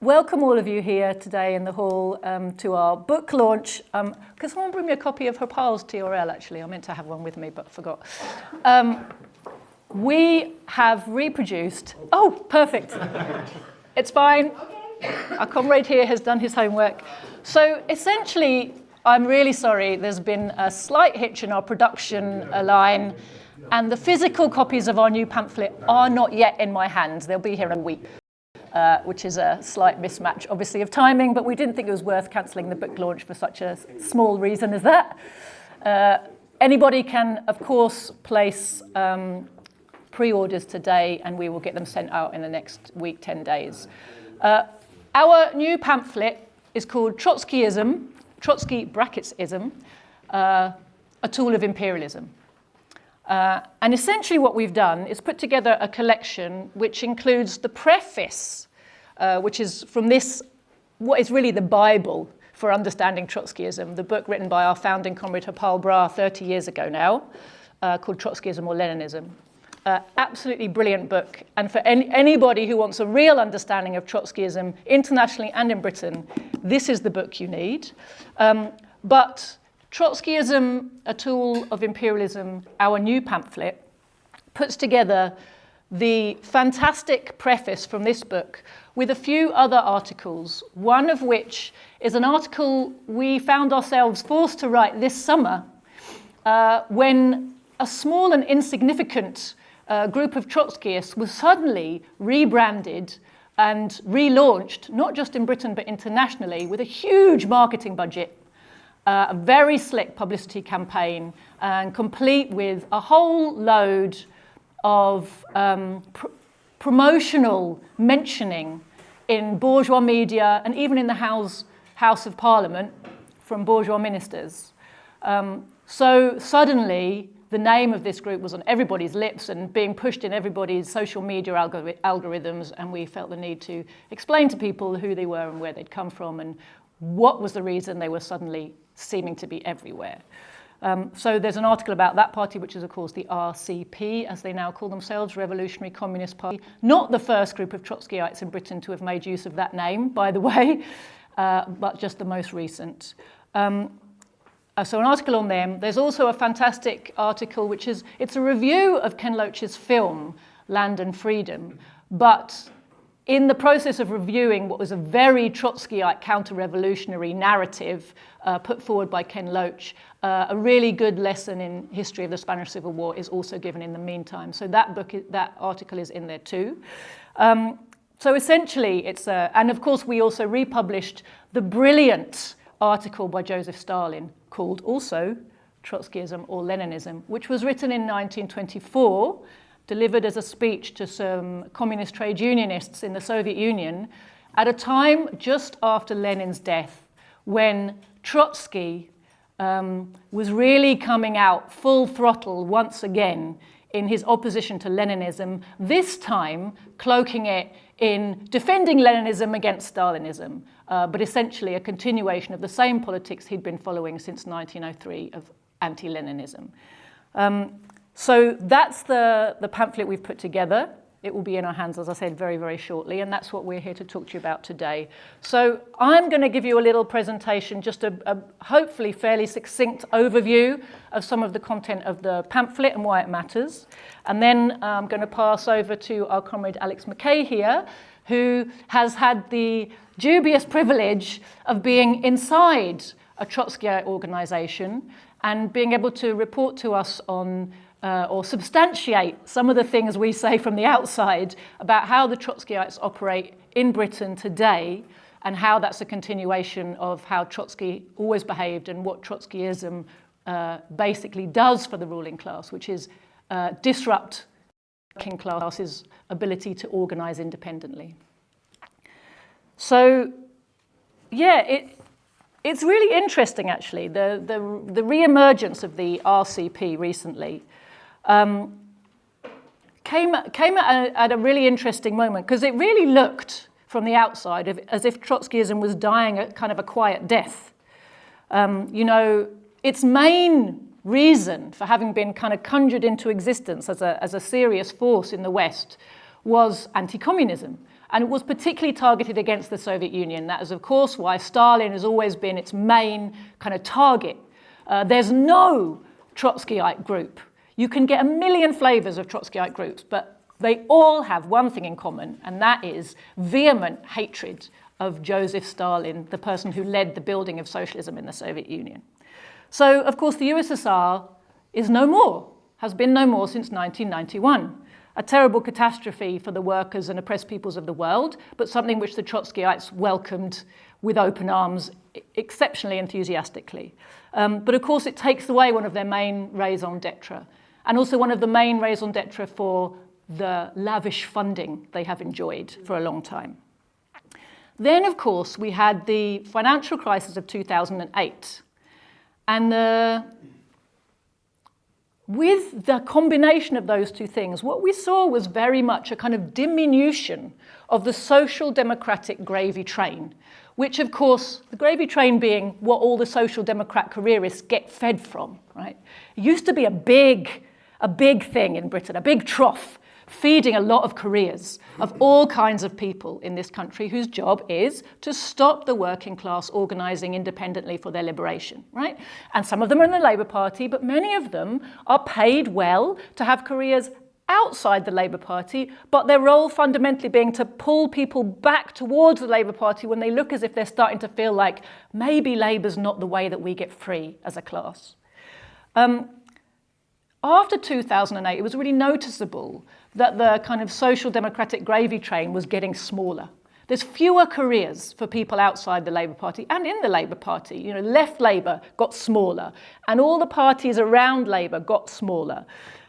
welcome all of you here today in the hall to our book launch. Could someone bring me a copy of Hopal's TRL, actually? I meant to have one with me, but forgot. We have reproduced... Oh, perfect. It's fine. Our comrade here has done his homework. So essentially, I'm really sorry, there's been a slight hitch in our production line, and the physical copies of our new pamphlet are not yet in my hands. They'll be here in a week, which is a slight mismatch, obviously, of timing, but we didn't think it was worth cancelling the book launch for such a small reason as that. Anybody can, of course, place pre-orders today, and we will get them sent out in the next week, 10 days. Our new pamphlet is called Trotskyism, Trotsky brackets ism, a tool of imperialism. And essentially what we've done is put together a collection which includes the preface, which is from this, what is really the Bible for understanding Trotskyism, the book written by our founding comrade Brar 30 years ago now, called Trotskyism or Leninism. Absolutely brilliant book, and for anybody who wants a real understanding of Trotskyism internationally and in Britain, this is the book you need. But Trotskyism, a tool of imperialism, our new pamphlet, puts together the fantastic preface from this book with a few other articles, one of which is an article we found ourselves forced to write this summer when a small and insignificant group of Trotskyists was suddenly rebranded and relaunched, not just in Britain but internationally, with a huge marketing budget, a very slick publicity campaign, and complete with a whole load of promotional mentioning in bourgeois media and even in the House of Parliament from bourgeois ministers. So suddenly, the name of this group was on everybody's lips and being pushed in everybody's social media algorithms, and we felt the need to explain to people who they were and where they'd come from and what was the reason they were suddenly seeming to be everywhere. So there's an article about that party, which is, of course, the RCP, as they now call themselves, Revolutionary Communist Party. Not the first group of Trotskyites in Britain to have made use of that name, by the way, but just the most recent. So an article on them. There's also a fantastic article, which is, it's a review of Ken Loach's film, Land and Freedom, but in the process of reviewing what was a very Trotskyite counter-revolutionary narrative put forward by Ken Loach, a really good lesson in history of the Spanish Civil War is also given in the meantime. So that article is in there too. So essentially, it's and of course we also republished the brilliant article by Joseph Stalin called also Trotskyism or Leninism, which was written in 1924, delivered as a speech to some communist trade unionists in the Soviet Union at a time just after Lenin's death, when Trotsky was really coming out full throttle once again in his opposition to Leninism, this time cloaking it in defending Leninism against Stalinism, but essentially a continuation of the same politics he'd been following since 1903 of anti-Leninism. So that's the pamphlet we've put together. It will be in our hands, as I said, very, very shortly, and that's what we're here to talk to you about today. So I'm going to give you a little presentation, just a hopefully fairly succinct overview of some of the content of the pamphlet and why it matters. And then I'm going to pass over to our comrade Alex McKay here, who has had the dubious privilege of being inside a Trotskyite organization and being able to report to us on or substantiate some of the things we say from the outside about how the Trotskyites operate in Britain today and how that's a continuation of how Trotsky always behaved and what Trotskyism basically does for the ruling class, which is disrupt the working class's ability to organize independently. So, yeah, it's really interesting, actually, the re-emergence of the RCP recently. Came at a really interesting moment, because it really looked from the outside as if Trotskyism was dying a kind of a quiet death. You know, its main reason for having been kind of conjured into existence as a serious force in the West was anti-communism. And it was particularly targeted against the Soviet Union. That is, of course, why Stalin has always been its main kind of target. There's no Trotskyite group. You can get a million flavors of Trotskyite groups, but they all have one thing in common, and that is vehement hatred of Joseph Stalin, the person who led the building of socialism in the Soviet Union. So, of course, the USSR is no more, has been no more since 1991. A terrible catastrophe for the workers and oppressed peoples of the world, but something which the Trotskyites welcomed with open arms, exceptionally enthusiastically. But of course it takes away one of their main raison d'etre, and also one of the main raison d'etre for the lavish funding they have enjoyed for a long time. Then, of course, we had the financial crisis of 2008. And with the combination of those two things, what we saw was very much a kind of diminution of the social democratic gravy train, which, of course, the gravy train being what all the social democrat careerists get fed from, right? It used to be a big thing in Britain, a big trough, feeding a lot of careers of all kinds of people in this country whose job is to stop the working class organising independently for their liberation, right? And some of them are in the Labour Party, but many of them are paid well to have careers outside the Labour Party, but their role fundamentally being to pull people back towards the Labour Party when they look as if they're starting to feel like maybe Labour's not the way that we get free as a class. After 2008, it was really noticeable that the kind of social democratic gravy train was getting smaller. There's fewer careers for people outside the Labour Party and in the Labour Party. You know, left Labour got smaller, and all the parties around Labour got smaller.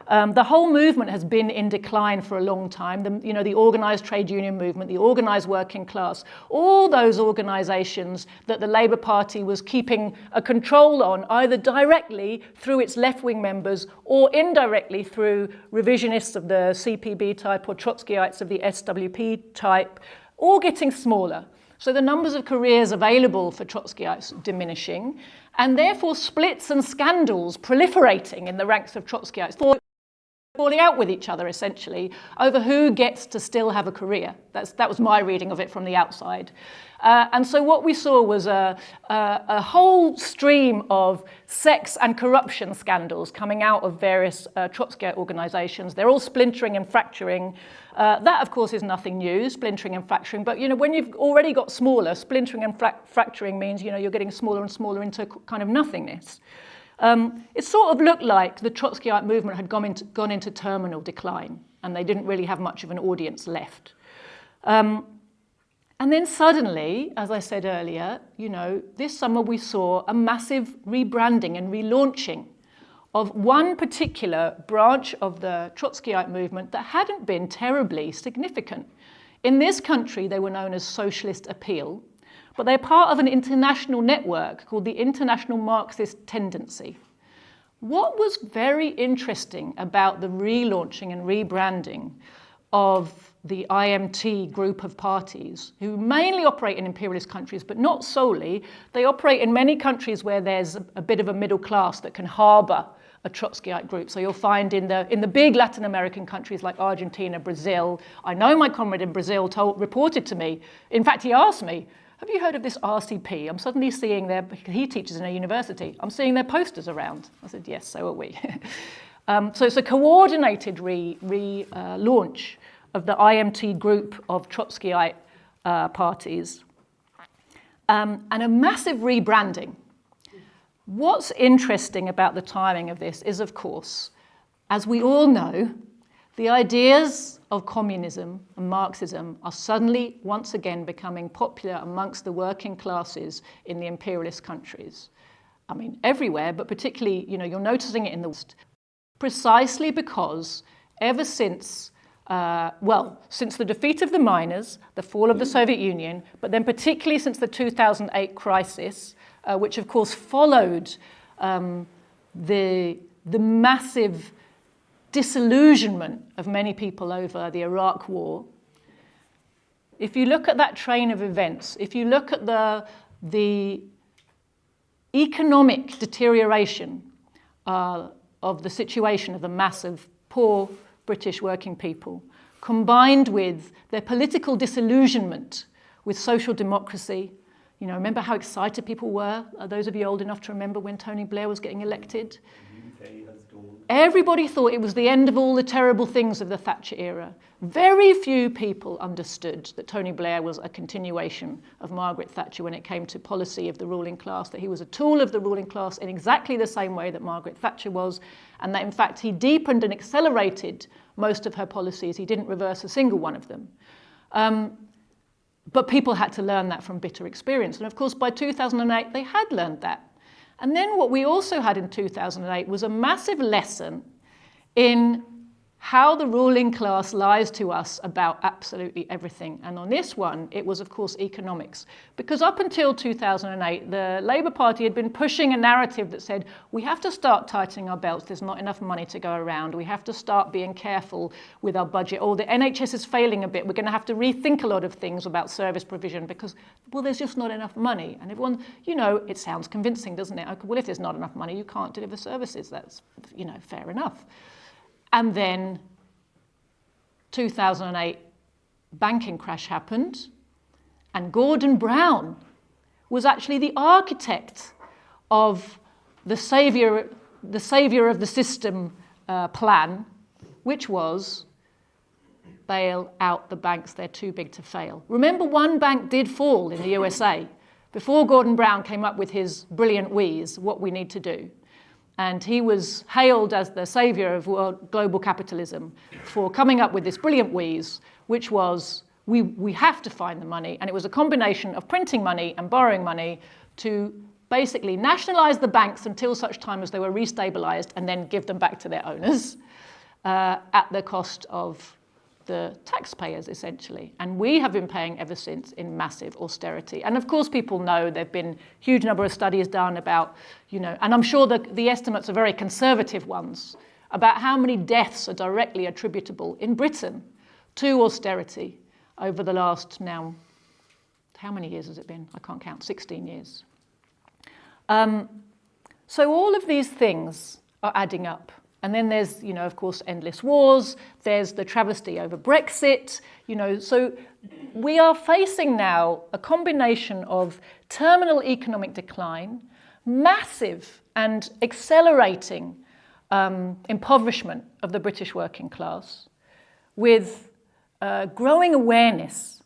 The whole movement has been in decline for a long time. The organised trade union movement, the organised working class, all those organisations that the Labour Party was keeping a control on, either directly through its left-wing members or indirectly through revisionists of the CPB type or Trotskyites of the SWP type, all getting smaller. So the numbers of careers available for Trotskyites diminishing, and therefore splits and scandals proliferating in the ranks of Trotskyites, falling out with each other, essentially, over who gets to still have a career. That was my reading of it from the outside. And so what we saw was a whole stream of sex and corruption scandals coming out of various Trotskyite organizations. They're all splintering and fracturing. That, of course, is nothing new, splintering and fracturing. But, when you've already got smaller, splintering and fracturing means, you're getting smaller and smaller into kind of nothingness. It sort of looked like the Trotskyite movement had gone into terminal decline, and they didn't really have much of an audience left. And then suddenly, as I said earlier, this summer we saw a massive rebranding and relaunching of one particular branch of the Trotskyite movement that hadn't been terribly significant. In this country, they were known as Socialist Appeal, but they're part of an international network called the International Marxist Tendency. What was very interesting about the relaunching and rebranding of the IMT group of parties, who mainly operate in imperialist countries, but not solely, they operate in many countries where there's a bit of a middle class that can harbour a Trotskyite group. So you'll find in the big Latin American countries like Argentina, Brazil. I know my comrade in Brazil reported to me, in fact he asked me, have you heard of this RCP? I'm suddenly seeing he teaches in a university, I'm seeing their posters around. I said, yes, so are we. So it's a coordinated relaunch of the IMT group of Trotskyite parties, and a massive rebranding. What's interesting about the timing of this is, of course, as we all know, the ideas of communism and Marxism are suddenly once again becoming popular amongst the working classes in the imperialist countries. I mean, everywhere, but particularly, you're noticing it in the West, precisely because ever since since the defeat of the miners, the fall of the Soviet Union, but then particularly since the 2008 crisis, which of course followed the massive disillusionment of many people over the Iraq War. If you look at that train of events, if you look at the economic deterioration of the situation of the massive poor British working people, combined with their political disillusionment with social democracy. You know, remember how excited people were? Are those of you old enough to remember when Tony Blair was getting elected? Everybody thought it was the end of all the terrible things of the Thatcher era. Very few people understood that Tony Blair was a continuation of Margaret Thatcher when it came to policy of the ruling class, that he was a tool of the ruling class in exactly the same way that Margaret Thatcher was, and that in fact he deepened and accelerated most of her policies. He didn't reverse a single one of them. But people had to learn that from bitter experience. And of course, by 2008, they had learned that. And then what we also had in 2008 was a massive lesson in how the ruling class lies to us about absolutely everything. And on this one, it was, of course, economics. Because up until 2008, the Labour Party had been pushing a narrative that said, we have to start tightening our belts, there's not enough money to go around, we have to start being careful with our budget, or the NHS is failing a bit, we're going to have to rethink a lot of things about service provision because, well, there's just not enough money. And everyone, you know, it sounds convincing, doesn't it? Okay, well, if there's not enough money, you can't deliver services. That's, you know, fair enough. And then 2008 banking crash happened, and Gordon Brown was actually the architect of the saviour of the system plan, which was bail out the banks, they're too big to fail. Remember, one bank did fall in the USA before Gordon Brown came up with his brilliant wheeze, what we need to do. And he was hailed as the saviour of global capitalism for coming up with this brilliant wheeze, which was, we have to find the money. And it was a combination of printing money and borrowing money to basically nationalise the banks until such time as they were restabilised and then give them back to their owners at the cost of the taxpayers, essentially. And we have been paying ever since in massive austerity. And of course, people know there have been a huge number of studies done about, you know, and I'm sure the estimates are very conservative ones, about how many deaths are directly attributable in Britain to austerity over the last now, how many years has it been? I can't count, 16 years. So all of these things are adding up. And then there's, you know, of course, endless wars. There's the travesty over Brexit. You know, so we are facing now a combination of terminal economic decline, massive and accelerating impoverishment of the British working class, with growing awareness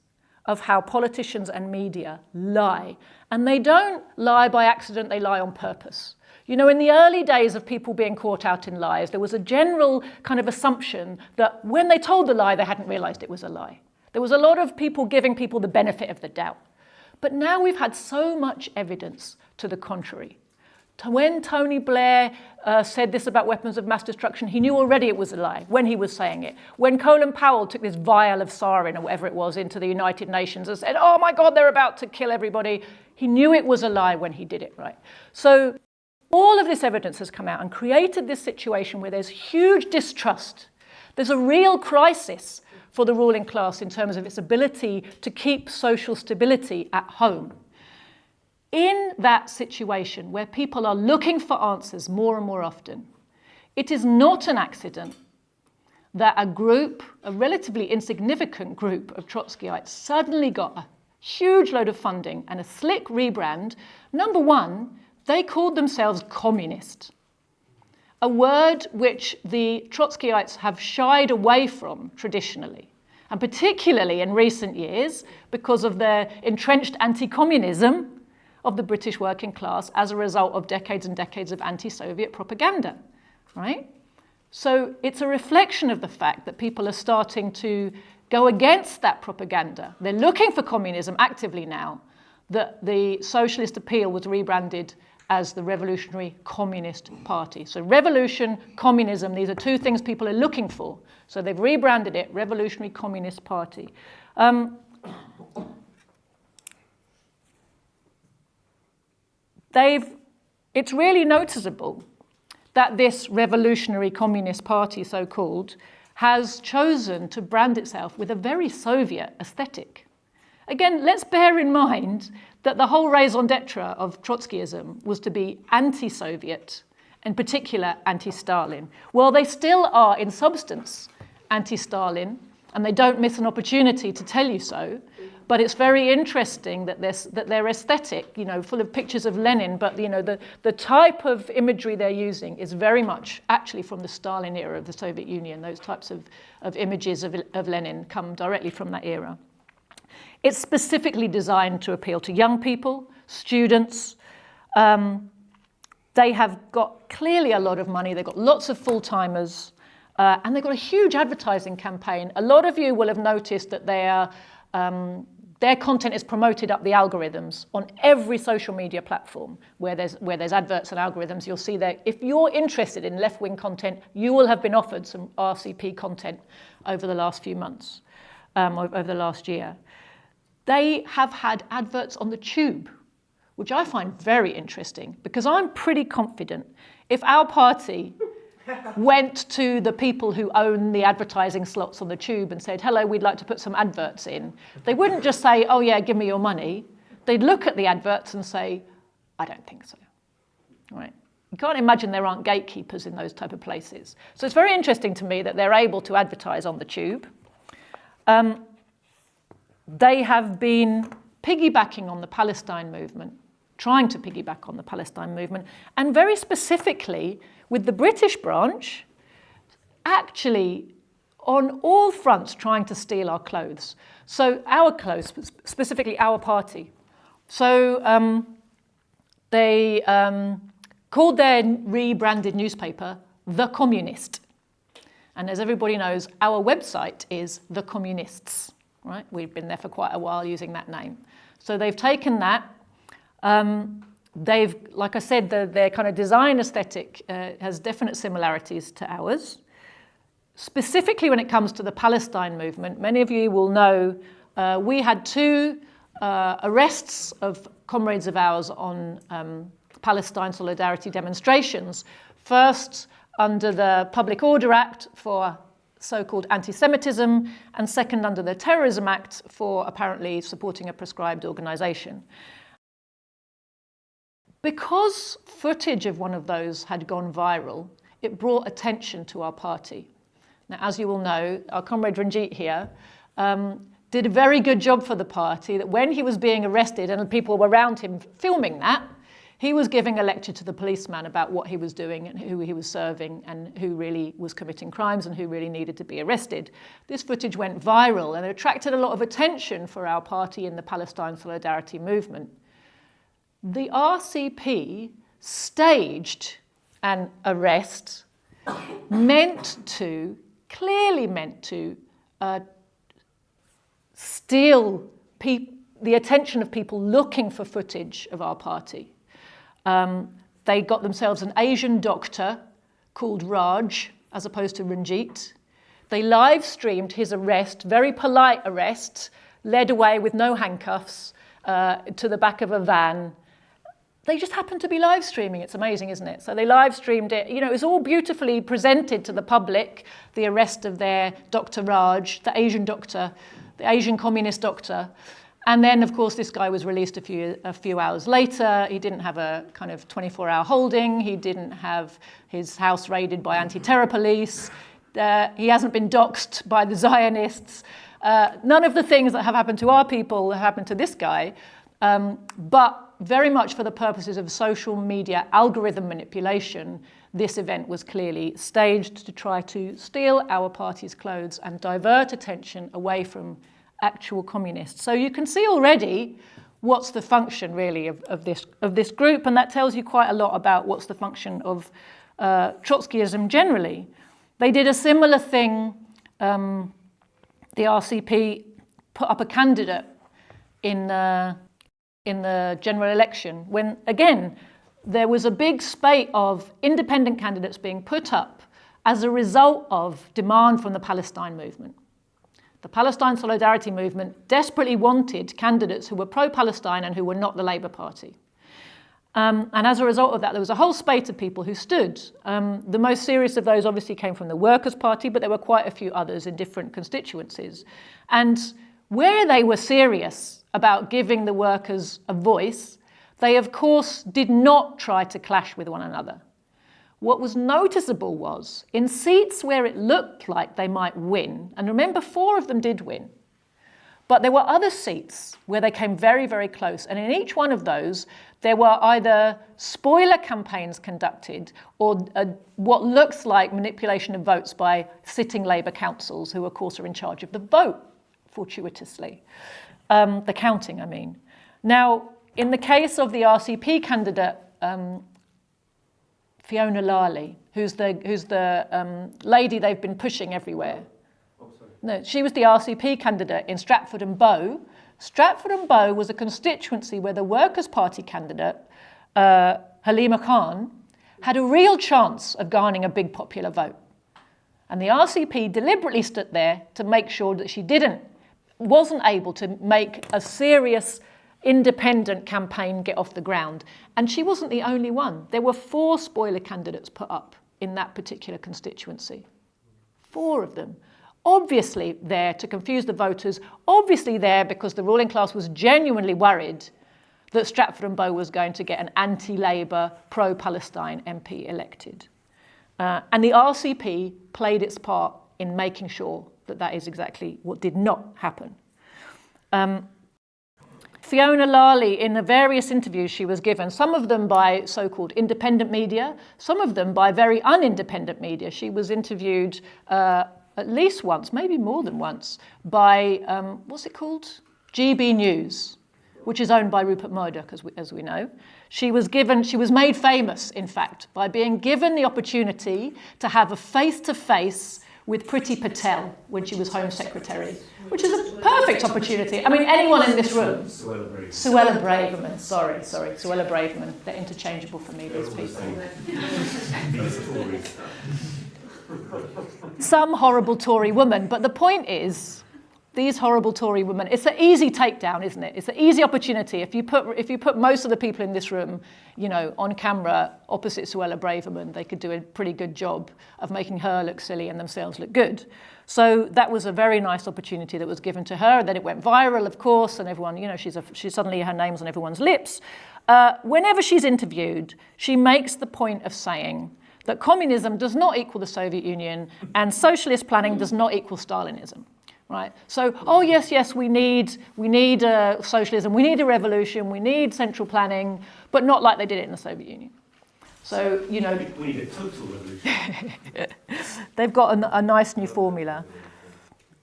of how politicians and media lie. And they don't lie by accident, they lie on purpose. You know, in the early days of people being caught out in lies, there was a general kind of assumption that when they told the lie, they hadn't realised it was a lie. There was a lot of people giving people the benefit of the doubt. But now we've had so much evidence to the contrary. When Tony Blair said this about weapons of mass destruction, he knew already it was a lie when he was saying it. When Colin Powell took this vial of sarin or whatever it was into the United Nations and said, oh my God, they're about to kill everybody, he knew it was a lie when he did it, right? So all of this evidence has come out and created this situation where there's huge distrust. There's a real crisis for the ruling class in terms of its ability to keep social stability at home. In that situation where people are looking for answers more and more often, it is not an accident that a group, a relatively insignificant group of Trotskyites suddenly got a huge load of funding and a slick rebrand. Number one, they called themselves communist, a word which the Trotskyites have shied away from traditionally, and particularly in recent years because of their entrenched anti-communism of the British working class as a result of decades and decades of anti-Soviet propaganda, right? So it's a reflection of the fact that people are starting to go against that propaganda. They're looking for communism actively now, that the socialist appeal was rebranded as the Revolutionary Communist Party. So revolution, communism, these are two things people are looking for. So they've rebranded it Revolutionary Communist Party. It's really noticeable that this Revolutionary Communist Party, so-called, has chosen to brand itself with a very Soviet aesthetic. Again, let's bear in mind that the whole raison d'etre of Trotskyism was to be anti-Soviet, in particular anti-Stalin. Well, they still are, in substance, anti-Stalin, and they don't miss an opportunity to tell you so. But it's very interesting that they're aesthetic, full of pictures of Lenin, but the type of imagery they're using is very much actually from the Stalin era of the Soviet Union. Those types of images of Lenin come directly from that era. It's specifically designed to appeal to young people, students. They have got clearly a lot of money. They've got lots of full-timers, and they've got a huge advertising campaign. A lot of you will have noticed that their content is promoted up the algorithms on every social media platform where there's adverts and algorithms. You'll see that if you're interested in left-wing content, you will have been offered some RCP content over the last few months, over the last year. They have had adverts on the tube, which I find very interesting, because I'm pretty confident if our party went to the people who own the advertising slots on the tube and said, hello, we'd like to put some adverts in, they wouldn't just say, oh yeah, give me your money. They'd look at the adverts and say, I don't think so. Right? You can't imagine there aren't gatekeepers in those type of places. So it's very interesting to me that they're able to advertise on the tube. They have been piggybacking on the Palestine movement, trying to piggyback on the Palestine movement, and very specifically with the British branch, actually on all fronts trying to steal our clothes. So our clothes, specifically our party. So they called their rebranded newspaper The Communist. And as everybody knows, our website is The Communists. Right? We've been there for quite a while using that name. So they've taken that. They've, like I said, their kind of design aesthetic has definite similarities to ours. Specifically when it comes to the Palestine movement, many of you will know we had two arrests of comrades of ours on Palestine solidarity demonstrations. First, under the Public Order Act for so-called anti-Semitism, and second under the Terrorism Act for apparently supporting a proscribed organisation. Because footage of one of those had gone viral, it brought attention to our party. Now, as you will know, our comrade Ranjit here did a very good job for the party, that when he was being arrested and people were around him filming that, he was giving a lecture to the policeman about what he was doing and who he was serving and who really was committing crimes and who really needed to be arrested. This footage went viral and it attracted a lot of attention for our party in the Palestine solidarity movement. The RCP staged an arrest clearly meant to steal the attention of people looking for footage of our party. They got themselves an Asian doctor called Raj, as opposed to Ranjit. They live streamed his arrest, very polite arrest, led away with no handcuffs to the back of a van. They just happened to be live streaming. It's amazing, isn't it? So they live streamed it. It was all beautifully presented to the public, the arrest of their Dr. Raj, the Asian doctor, the Asian communist doctor. And then, of course, this guy was released a few hours later. He didn't have a kind of 24-hour holding. He didn't have his house raided by anti-terror police. He hasn't been doxxed by the Zionists. None of the things that have happened to our people have happened to this guy. But very much for the purposes of social media algorithm manipulation, this event was clearly staged to try to steal our party's clothes and divert attention away from actual communists. So you can see already what's the function really of this group, and that tells you quite a lot about what's the function of Trotskyism generally. They did a similar thing. The RCP put up a candidate in the general election when, again, there was a big spate of independent candidates being put up as a result of demand from the Palestine movement. The Palestine Solidarity Movement desperately wanted candidates who were pro-Palestine and who were not the Labour Party. And as a result of that, there was a whole spate of people who stood. The most serious of those obviously came from the Workers' Party, but there were quite a few others in different constituencies. And where they were serious about giving the workers a voice, they, of course, did not try to clash with one another. what was noticeable was, in seats where it looked like they might win, and remember 4 of them did win, but there were other seats where they came very, very close. And in each one of those, there were either spoiler campaigns conducted or what looks like manipulation of votes by sitting Labour councils, who, of course, are in charge of the vote, fortuitously. The counting, I mean. Now, in the case of the RCP candidate, Fiona Lally, who's the lady they've been pushing everywhere. No, she was the RCP candidate in Stratford and Bow. Stratford and Bow was a constituency where the Workers' Party candidate, Halima Khan, had a real chance of garnering a big popular vote. And the RCP deliberately stood there to make sure that she wasn't able to make a serious independent campaign get off the ground. And she wasn't the only one. There were 4 spoiler candidates put up in that particular constituency. 4 of them. Obviously there to confuse the voters, obviously there because the ruling class was genuinely worried that Stratford and Bow was going to get an anti-Labour, pro-Palestine MP elected. And the RCP played its part in making sure that that is exactly what did not happen. Fiona Lally, in the various interviews she was given, some of them by so-called independent media, some of them by very unindependent media. She was interviewed at least once, maybe more than once, by, what's it called? GB News, which is owned by Rupert Murdoch, as we know. She was made famous, in fact, by being given the opportunity to have a face-to-face with Priti Patel when she was Home Secretary, which is a perfect opportunity. I mean, anyone in this room. Suella Braverman, sorry, Suella Braverman. They're interchangeable for me, these people. Some horrible Tory woman, but the point is, these horrible Tory women, it's an easy takedown, isn't it? It's an easy opportunity. If you put most of the people in this room, on camera opposite Suella Braverman, they could do a pretty good job of making her look silly and themselves look good. So that was a very nice opportunity that was given to her. And then it went viral, of course, and everyone, she's suddenly her name's on everyone's lips. Whenever she's interviewed, she makes the point of saying that communism does not equal the Soviet Union and socialist planning does not equal Stalinism. Right? So, yes, we need socialism, we need a revolution, we need central planning, but not like they did it in the Soviet Union. So, we need a total revolution. They've got a nice new formula.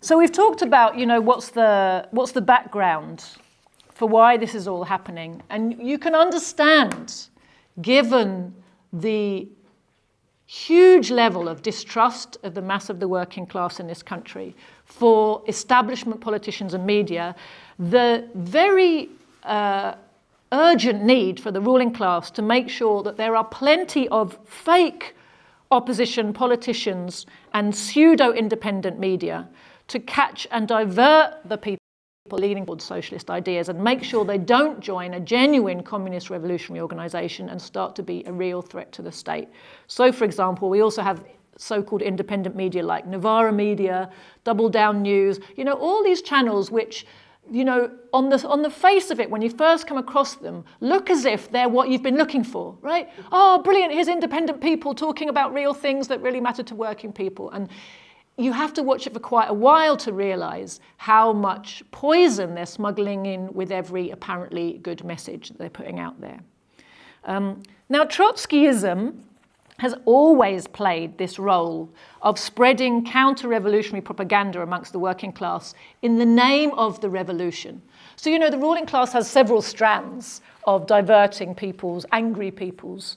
So we've talked about, what's the background for why this is all happening, and you can understand, given the huge level of distrust of the mass of the working class in this country for establishment politicians and media, the very urgent need for the ruling class to make sure that there are plenty of fake opposition politicians and pseudo-independent media to catch and divert the people leaning towards socialist ideas and make sure they don't join a genuine communist revolutionary organisation and start to be a real threat to the state. So, for example, we also have so-called independent media like Novara Media, Double Down News, all these channels which, on the face of it, when you first come across them, look as if they're what you've been looking for, right? Oh, brilliant, here's independent people talking about real things that really matter to working people. And you have to watch it for quite a while to realise how much poison they're smuggling in with every apparently good message that they're putting out there. Now, Trotskyism has always played this role of spreading counter-revolutionary propaganda amongst the working class in the name of the revolution. So, the ruling class has several strands of diverting angry people's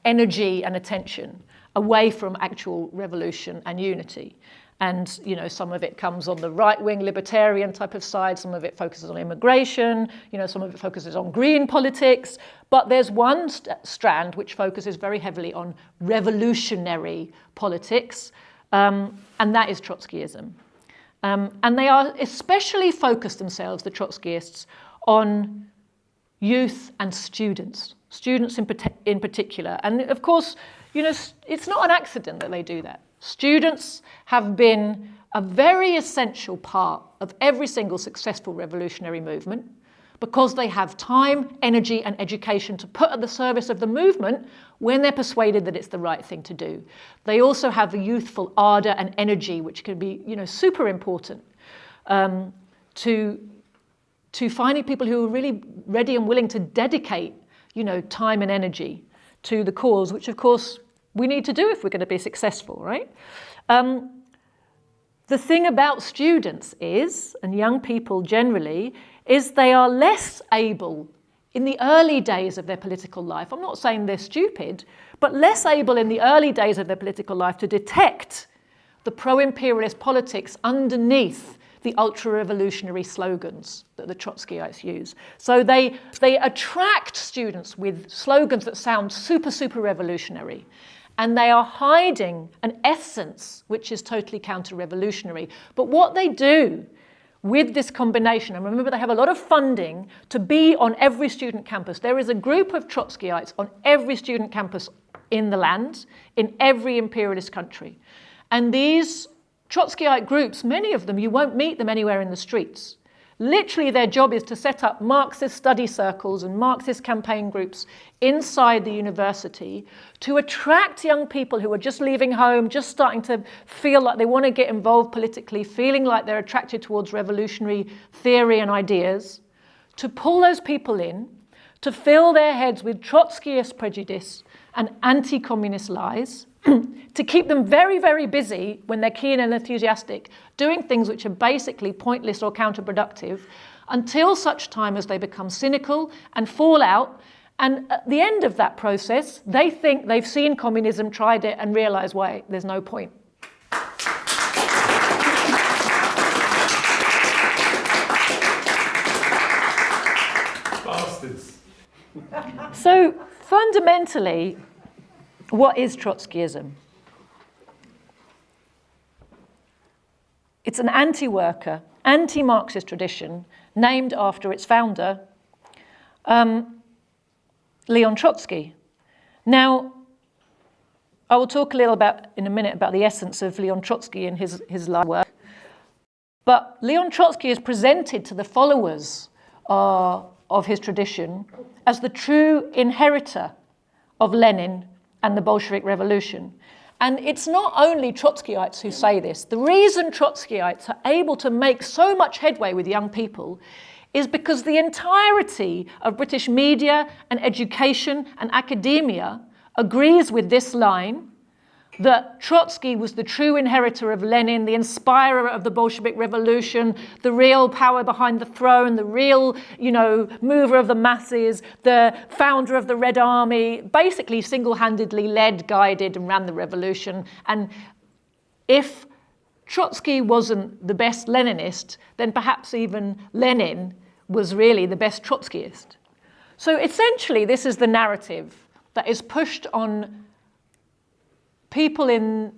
energy and attention away from actual revolution and unity. And, some of it comes on the right-wing libertarian type of side, some of it focuses on immigration, some of it focuses on green politics, but there's one strand which focuses very heavily on revolutionary politics, and that is Trotskyism. And they are especially focused themselves, the Trotskyists, on youth and students in particular. And of course, it's not an accident that they do that. Students have been a very essential part of every single successful revolutionary movement, because they have time, energy, and education to put at the service of the movement when they're persuaded that it's the right thing to do. They also have the youthful ardor and energy, which can be, super important to finding people who are really ready and willing to dedicate, time and energy to the cause, which of course we need to do if we're going to be successful, right? The thing about students is, and young people generally, is they are less able in the early days of their political life. I'm not saying they're stupid, but less able in the early days of their political life to detect the pro-imperialist politics underneath the ultra-revolutionary slogans that the Trotskyites use. So they attract students with slogans that sound super, super revolutionary. And they are hiding an essence which is totally counter-revolutionary. But what they do with this combination, and remember they have a lot of funding to be on every student campus. There is a group of Trotskyites on every student campus in the land, in every imperialist country. And these Trotskyite groups, many of them, you won't meet them anywhere in the streets. Literally their job is to set up Marxist study circles and Marxist campaign groups inside the university to attract young people who are just leaving home, just starting to feel like they want to get involved politically, feeling like they're attracted towards revolutionary theory and ideas, to pull those people in, to fill their heads with Trotskyist prejudice and anti-communist lies, to keep them very, very busy when they're keen and enthusiastic, doing things which are basically pointless or counterproductive, until such time as they become cynical and fall out. And at the end of that process, they think they've seen communism, tried it, and realize why there's no point. Bastards. So fundamentally, what is Trotskyism? It's an anti-worker, anti-Marxist tradition named after its founder, Leon Trotsky. Now, I will talk a little in a minute about the essence of Leon Trotsky and his life work. But Leon Trotsky is presented to the followers of his tradition as the true inheritor of Lenin and the Bolshevik Revolution. And it's not only Trotskyites who say this. The reason Trotskyites are able to make so much headway with young people is because the entirety of British media and education and academia agrees with this line, that Trotsky was the true inheritor of Lenin, the inspirer of the Bolshevik Revolution, the real power behind the throne, the real, mover of the masses, the founder of the Red Army, basically single-handedly led, guided, and ran the revolution. And if Trotsky wasn't the best Leninist, then perhaps even Lenin was really the best Trotskyist. So essentially, this is the narrative that is pushed on people in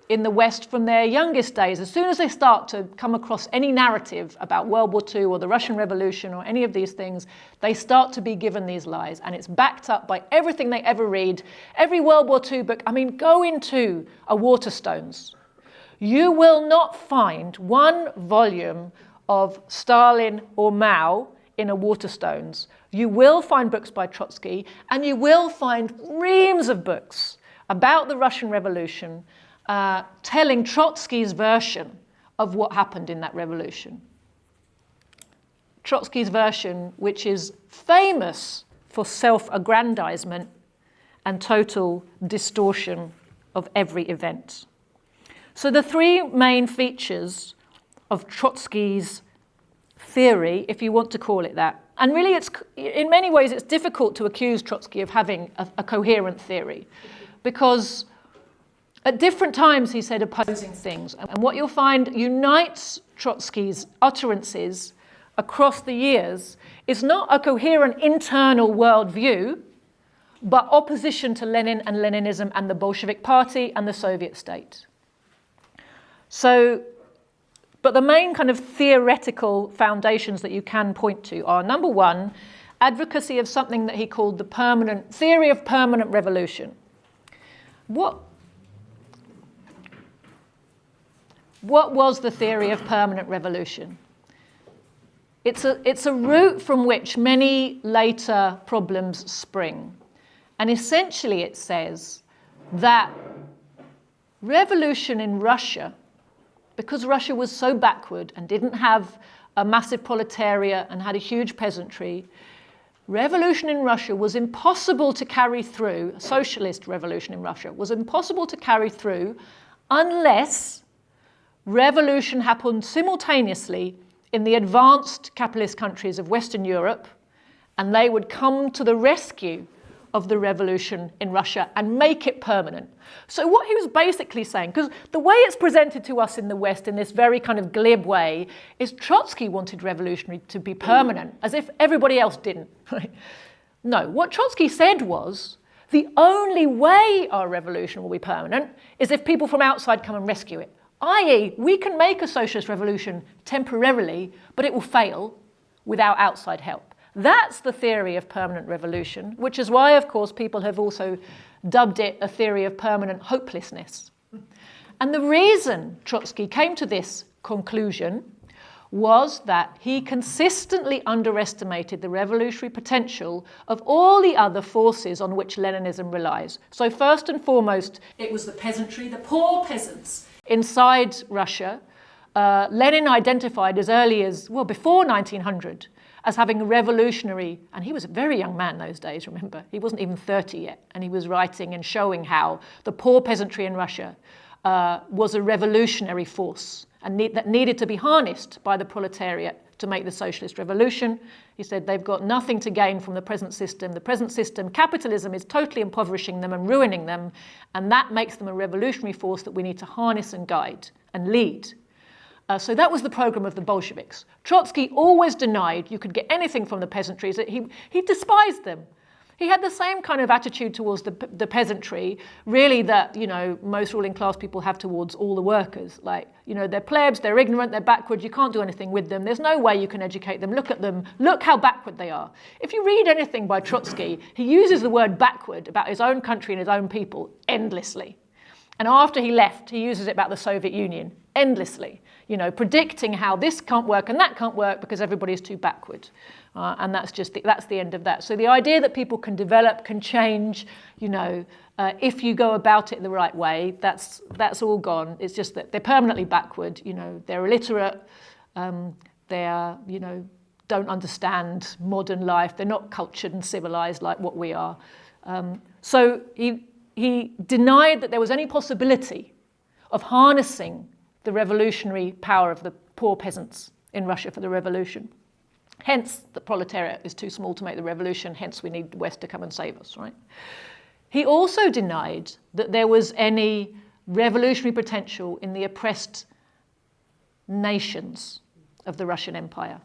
the West from their youngest days. As soon as they start to come across any narrative about World War II or the Russian Revolution or any of these things, they start to be given these lies. And it's backed up by everything they ever read. Every World War II book, go into a Waterstones. You will not find one volume of Stalin or Mao in a Waterstones. You will find books by Trotsky, and you will find reams of books about the Russian Revolution, telling Trotsky's version of what happened in that revolution. Trotsky's version, which is famous for self-aggrandizement and total distortion of every event. So the three main features of Trotsky's theory, if you want to call it that, and really in many ways it's difficult to accuse Trotsky of having a coherent theory, because at different times he said opposing things. And what you'll find unites Trotsky's utterances across the years is not a coherent internal worldview, but opposition to Lenin and Leninism and the Bolshevik Party and the Soviet state. But the main kind of theoretical foundations that you can point to are, number one, advocacy of something that he called the theory of permanent revolution. What was the theory of permanent revolution? It's a root from which many later problems spring. And essentially it says that revolution in Russia, because Russia was so backward and didn't have a massive proletariat and had a huge peasantry, revolution in Russia was impossible to carry through, a socialist revolution in Russia was impossible to carry through unless revolution happened simultaneously in the advanced capitalist countries of Western Europe, and they would come to the rescue of the revolution in Russia and make it permanent. So what he was basically saying, because the way it's presented to us in the West in this very kind of glib way, is Trotsky wanted revolution to be permanent, as if everybody else didn't. No, what Trotsky said was, the only way our revolution will be permanent is if people from outside come and rescue it. I.e., we can make a socialist revolution temporarily, but it will fail without outside help. That's the theory of permanent revolution, which is why, of course, people have also dubbed it a theory of permanent hopelessness. And the reason Trotsky came to this conclusion was that he consistently underestimated the revolutionary potential of all the other forces on which Leninism relies. So first and foremost, it was the peasantry, the poor peasants inside Russia. Lenin identified as early as, well, before 1900, as having a revolutionary, and he was a very young man those days, remember, he wasn't even 30 yet, and he was writing and showing how the poor peasantry in Russia was a revolutionary force and that needed to be harnessed by the proletariat to make the socialist revolution. He said they've got nothing to gain from the present system. The present system, capitalism, is totally impoverishing them and ruining them, and that makes them a revolutionary force that we need to harness and guide and lead. So that was the program of the Bolsheviks. Trotsky always denied you could get anything from the peasantry. He despised them. He had the same kind of attitude towards the peasantry, really, that, you know, most ruling class people have towards all the workers. Like, you know, they're plebs, they're ignorant, they're backwards, you can't do anything with them. There's no way you can educate them. Look at them, look how backward they are. If you read anything by Trotsky, he uses the word backward about his own country and his own people endlessly. And after he left, he uses it about the Soviet Union endlessly, you know, predicting how this can't work and that can't work because everybody's too backward. And that's the end of that. So the idea that people can develop, can change, you know, if you go about it the right way, that's all gone. It's just that they're permanently backward, you know, they're illiterate, they're, you know, don't understand modern life, they're not cultured and civilized like what we are. So he denied that there was any possibility of harnessing the revolutionary power of the poor peasants in Russia for the revolution. Hence, the proletariat is too small to make the revolution, hence we need the West to come and save us, right? He also denied that there was any revolutionary potential in the oppressed nations of the Russian Empire.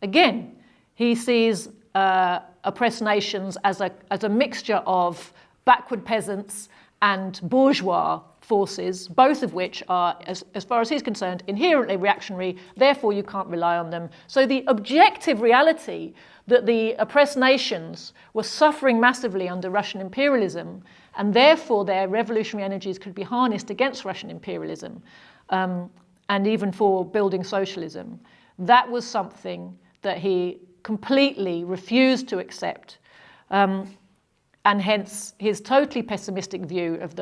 Again, he sees oppressed nations as a mixture of backward peasants and bourgeois forces, both of which are, as far as he's concerned, inherently reactionary, therefore you can't rely on them. So the objective reality that the oppressed nations were suffering massively under Russian imperialism, and therefore their revolutionary energies could be harnessed against Russian imperialism, and even for building socialism, that was something that he completely refused to accept. And hence his totally pessimistic view of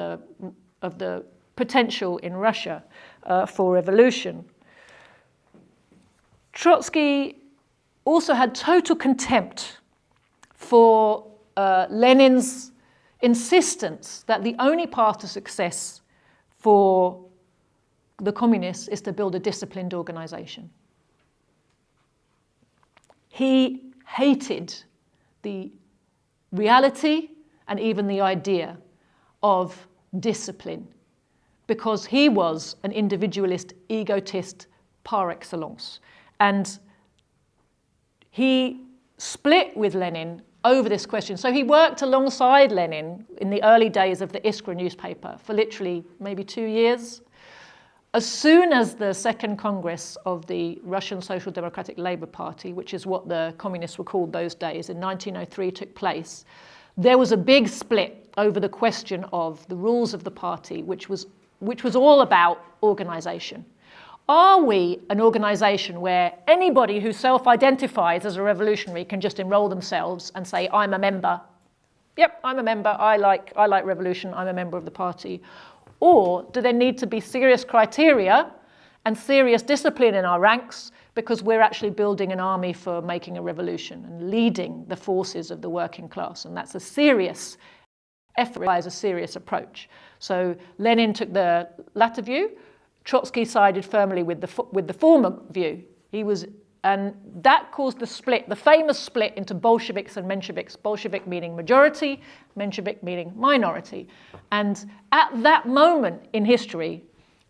the potential in Russia for revolution. Trotsky also had total contempt for Lenin's insistence that the only path to success for the communists is to build a disciplined organization. He hated the reality and even the idea of discipline because he was an individualist, egotist par excellence. And he split with Lenin over this question. So he worked alongside Lenin in the early days of the Iskra newspaper for literally maybe 2 years. As soon as the Second Congress of the Russian Social Democratic Labour Party, which is what the communists were called those days, in 1903 took place, there was a big split over the question of the rules of the party, which was all about organisation. are we an organisation where anybody who self-identifies as a revolutionary can just enrol themselves and say, I'm a member? Yep, I'm a member, I like revolution, I'm a member of the party. Or do there need to be serious criteria and serious discipline in our ranks because we're actually building an army for making a revolution and leading the forces of the working class? And that's a serious effort, requires a serious approach. So Lenin took the latter view. Trotsky sided firmly with the former view. And that caused the split, the famous split into Bolsheviks and Mensheviks. Bolshevik meaning majority, Menshevik meaning minority. And at that moment in history,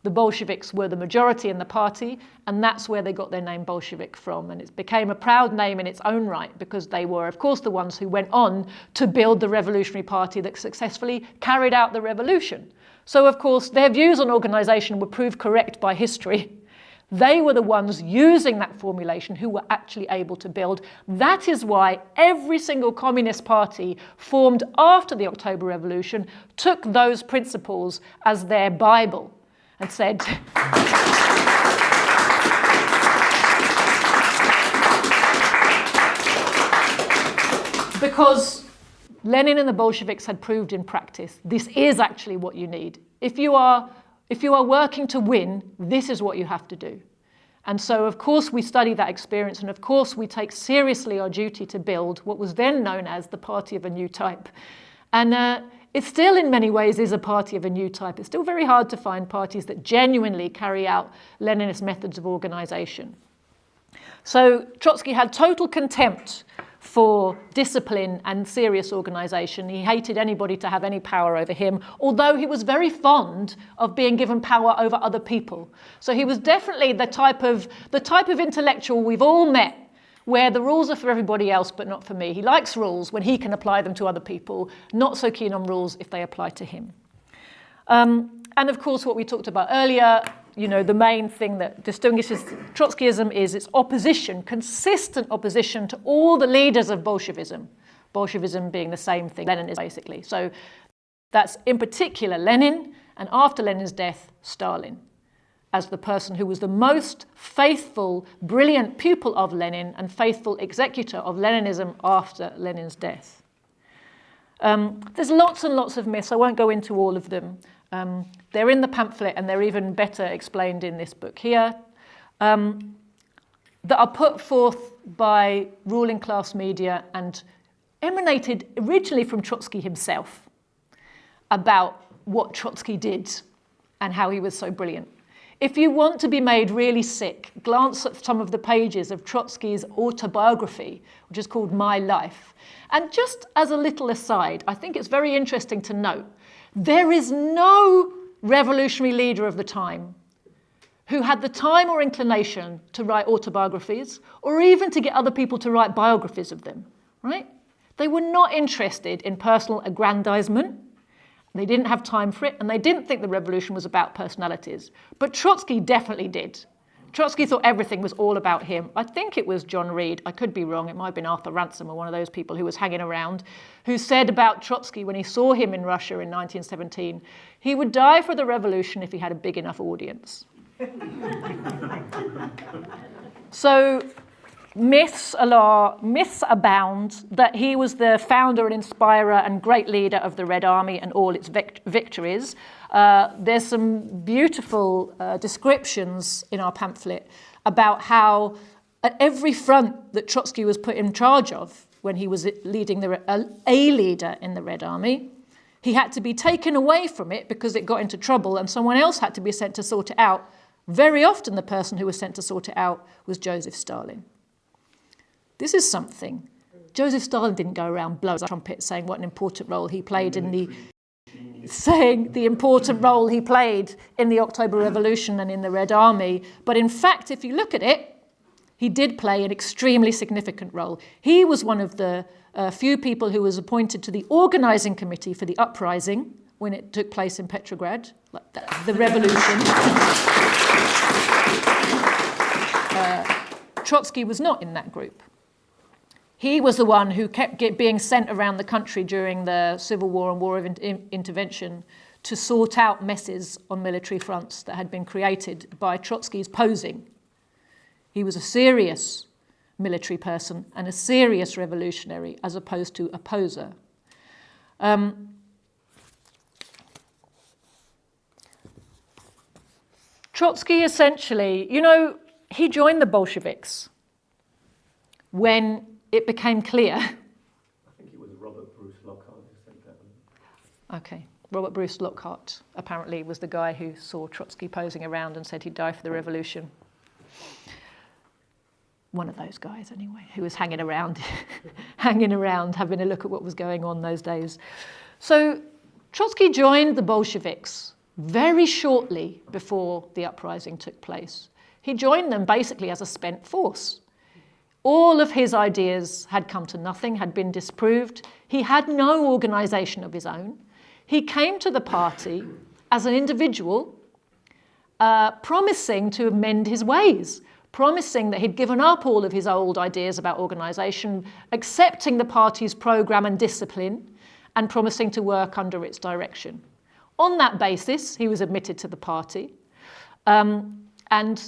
the Bolsheviks were the majority in the party, and that's where they got their name Bolshevik from. And it became a proud name in its own right because they were, of course, the ones who went on to build the revolutionary party that successfully carried out the revolution. So, of course, their views on organisation were proved correct by history. They were the ones using that formulation who were actually able to build. That is why every single communist party formed after the October Revolution took those principles as their Bible and said, because Lenin and the Bolsheviks had proved in practice, this is actually what you need. If you are working to win, this is what you have to do. And so, of course, we study that experience, and of course, we take seriously our duty to build what was then known as the party of a new type. And it still, in many ways, is a party of a new type. It's still very hard to find parties that genuinely carry out Leninist methods of organization. So Trotsky had total contempt for discipline and serious organisation. He hated anybody to have any power over him, although he was very fond of being given power over other people. So he was definitely the type of intellectual we've all met, where the rules are for everybody else but not for me. He likes rules when he can apply them to other people, not so keen on rules if they apply to him. And of course, what we talked about earlier, the main thing that distinguishes Trotskyism is its opposition, consistent opposition to all the leaders of Bolshevism. Bolshevism being the same thing, Leninism basically. So that's in particular Lenin, and after Lenin's death, Stalin, as the person who was the most faithful, brilliant pupil of Lenin and faithful executor of Leninism after Lenin's death. There's lots and lots of myths. I won't go into all of them. They're in the pamphlet, and they're even better explained in this book here, that are put forth by ruling class media and emanated originally from Trotsky himself about what Trotsky did and how he was so brilliant. If you want to be made really sick, glance at some of the pages of Trotsky's autobiography, which is called My Life. And just as a little aside, I think it's very interesting to note, there is no revolutionary leader of the time who had the time or inclination to write autobiographies or even to get other people to write biographies of them, right? They were not interested in personal aggrandizement. They didn't have time for it, and they didn't think the revolution was about personalities. But Trotsky definitely did. Trotsky thought everything was all about him. I think it was John Reed, I could be wrong, it might have been Arthur Ransom or one of those people who was hanging around, who said about Trotsky when he saw him in Russia in 1917, he would die for the revolution if he had a big enough audience. So myths abound that he was the founder and inspirer and great leader of the Red Army and all its victories. There's some beautiful descriptions in our pamphlet about how at every front that Trotsky was put in charge of when he was leading a leader in the Red Army, he had to be taken away from it because it got into trouble and someone else had to be sent to sort it out. Very often the person who was sent to sort it out was Joseph Stalin. This is something. Joseph Stalin didn't go around blowing a trumpet saying what an important role he played in the October Revolution and in the Red Army. But in fact, if you look at it, he did play an extremely significant role. He was one of the few people who was appointed to the organising committee for the uprising when it took place in Petrograd, the revolution. Trotsky was not in that group. He was the one who kept being sent around the country during the Civil War and War of Intervention to sort out messes on military fronts that had been created by Trotsky's posing. He was a serious military person and a serious revolutionary as opposed to a poser. Trotsky essentially, he joined the Bolsheviks when it became clear. I think it was Robert Bruce Lockhart who said that. Okay, Robert Bruce Lockhart apparently was the guy who saw Trotsky posing around and said he'd die for the revolution. One of those guys anyway, who was hanging around, having a look at what was going on those days. So Trotsky joined the Bolsheviks very shortly before the uprising took place. He joined them basically as a spent force. All of his ideas had come to nothing, had been disproved. He had no organisation of his own. He came to the party as an individual, promising to amend his ways, promising that he'd given up all of his old ideas about organisation, accepting the party's programme and discipline, and promising to work under its direction. On that basis, he was admitted to the party, and,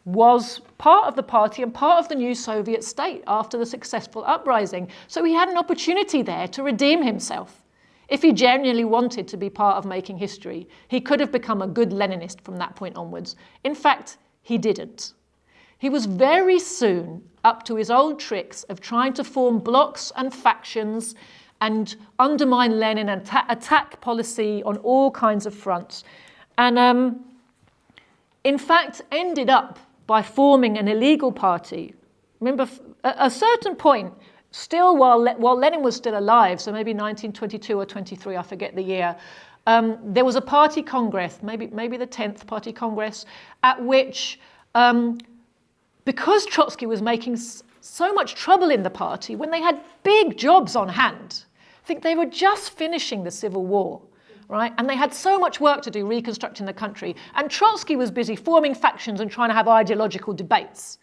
was part of the party and part of the new Soviet state after the successful uprising. So he had an opportunity there to redeem himself. If he genuinely wanted to be part of making history, he could have become a good Leninist from that point onwards. In fact, he didn't. He was very soon up to his old tricks of trying to form blocs and factions and undermine Lenin and attack policy on all kinds of fronts. And in fact, ended up by forming an illegal party. Remember, at a certain point, still while Lenin was still alive, so maybe 1922 or 23, I forget the year, there was a party congress, maybe the 10th party congress, at which, because Trotsky was making so much trouble in the party, when they had big jobs on hand, I think they were just finishing the Civil War, right? And they had so much work to do reconstructing the country. And Trotsky was busy forming factions and trying to have ideological debates.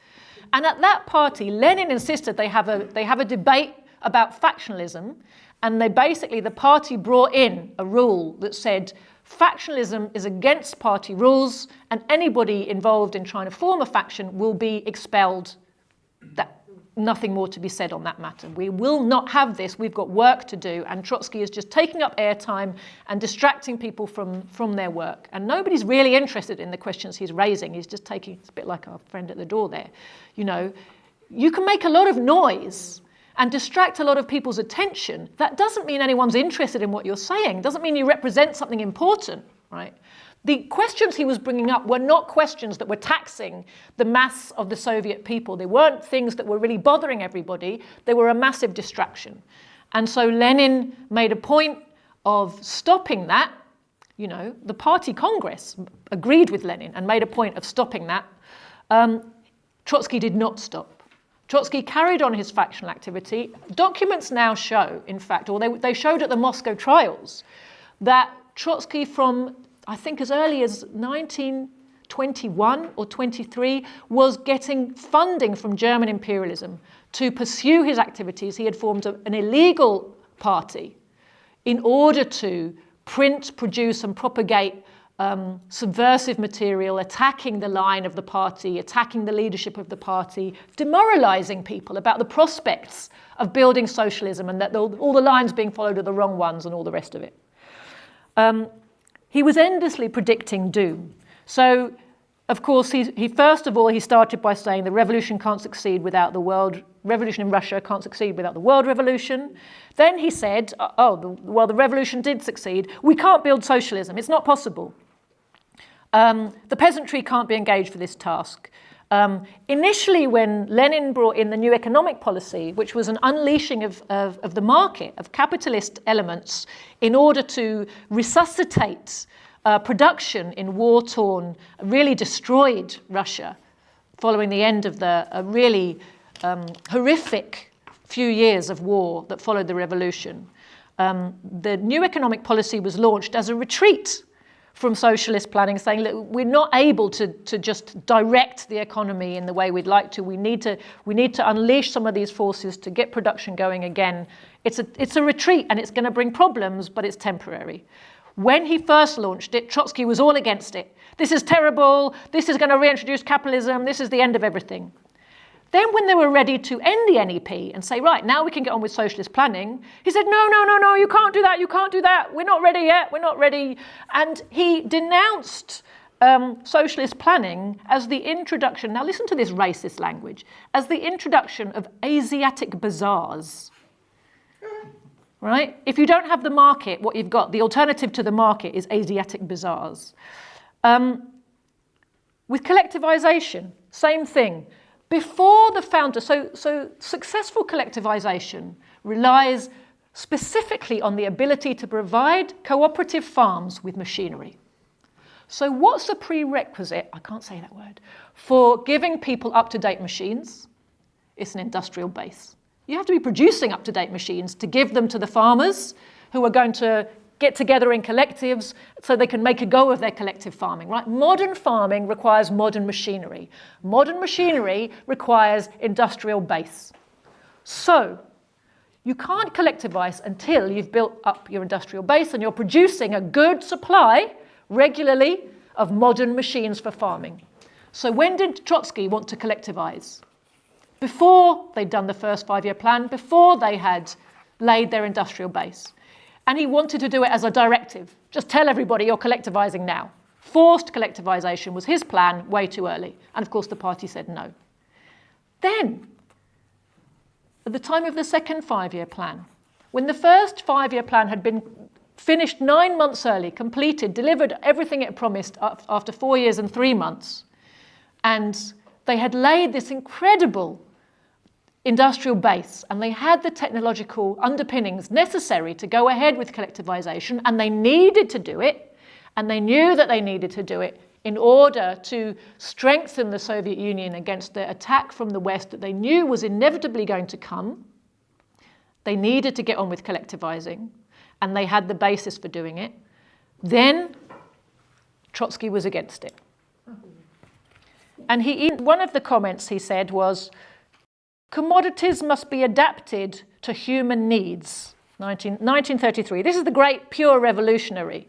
And at that party, Lenin insisted they have a debate about factionalism. And the party brought in a rule that said factionalism is against party rules and anybody involved in trying to form a faction will be expelled. Nothing more to be said on that matter. We will not have this. We've got work to do. And Trotsky is just taking up airtime and distracting people from their work. And nobody's really interested in the questions he's raising. He's just taking, it's a bit like our friend at the door there. You can make a lot of noise and distract a lot of people's attention. That doesn't mean anyone's interested in what you're saying. It doesn't mean you represent something important, right? The questions he was bringing up were not questions that were taxing the mass of the Soviet people. They weren't things that were really bothering everybody. They were a massive distraction. And so Lenin made a point of stopping that. The party congress agreed with Lenin and made a point of stopping that. Trotsky did not stop. Trotsky carried on his factional activity. Documents now show, in fact, or they showed at the Moscow trials, that Trotsky from I think as early as 1921 or 23, was getting funding from German imperialism to pursue his activities. He had formed an illegal party in order to print, produce, and propagate subversive material, attacking the line of the party, attacking the leadership of the party, demoralizing people about the prospects of building socialism and that all the lines being followed are the wrong ones and all the rest of it. He was endlessly predicting doom. So, of course, he first of all, he started by saying the revolution can't succeed without the world, revolution in Russia can't succeed without the world revolution. Then he said, the revolution did succeed. We can't build socialism. It's not possible. The peasantry can't be engaged for this task. Initially, when Lenin brought in the new economic policy, which was an unleashing of the market, of capitalist elements, in order to resuscitate production in war-torn, really destroyed Russia, following the end of the really horrific few years of war that followed the revolution. The new economic policy was launched as a retreat from socialist planning, saying, look, we're not able to just direct the economy in the way we'd like to. We need to unleash some of these forces to get production going again. It's a retreat, and it's going to bring problems, but it's temporary. When he first launched it, Trotsky was all against it. This is terrible, this is going to reintroduce capitalism, this is the end of everything. Then when they were ready to end the NEP and say, right, now we can get on with socialist planning, he said, no, you can't do that, we're not ready yet, we're not ready. And he denounced socialist planning as the introduction, now listen to this racist language, as the introduction of Asiatic bazaars. Right? If you don't have the market, what you've got, the alternative to the market is Asiatic bazaars. With collectivization, same thing. Before the founder, so successful collectivization relies specifically on the ability to provide cooperative farms with machinery. So what's the prerequisite, I can't say that word, for giving people up-to-date machines? It's an industrial base. You have to be producing up-to-date machines to give them to the farmers who are going to get together in collectives so they can make a go of their collective farming, right? Modern farming requires modern machinery. Modern machinery requires industrial base. So you can't collectivize until you've built up your industrial base and you're producing a good supply regularly of modern machines for farming. So when did Trotsky want to collectivize? Before they'd done the first 5-year plan, before they had laid their industrial base. And he wanted to do it as a directive. Just tell everybody you're collectivizing now. Forced collectivization was his plan way too early. And of course the party said no. Then, at the time of the second 5-year plan, when the first 5-year plan had been finished 9 months early, completed, delivered everything it promised after 4 years and 3 months, and they had laid this incredible industrial base, and they had the technological underpinnings necessary to go ahead with collectivization, and they needed to do it, and they knew that they needed to do it in order to strengthen the Soviet Union against the attack from the West that they knew was inevitably going to come. They needed to get on with collectivizing, and they had the basis for doing it. Then Trotsky was against it. And one of the comments he said was, commodities must be adapted to human needs. 1933. This is the great pure revolutionary.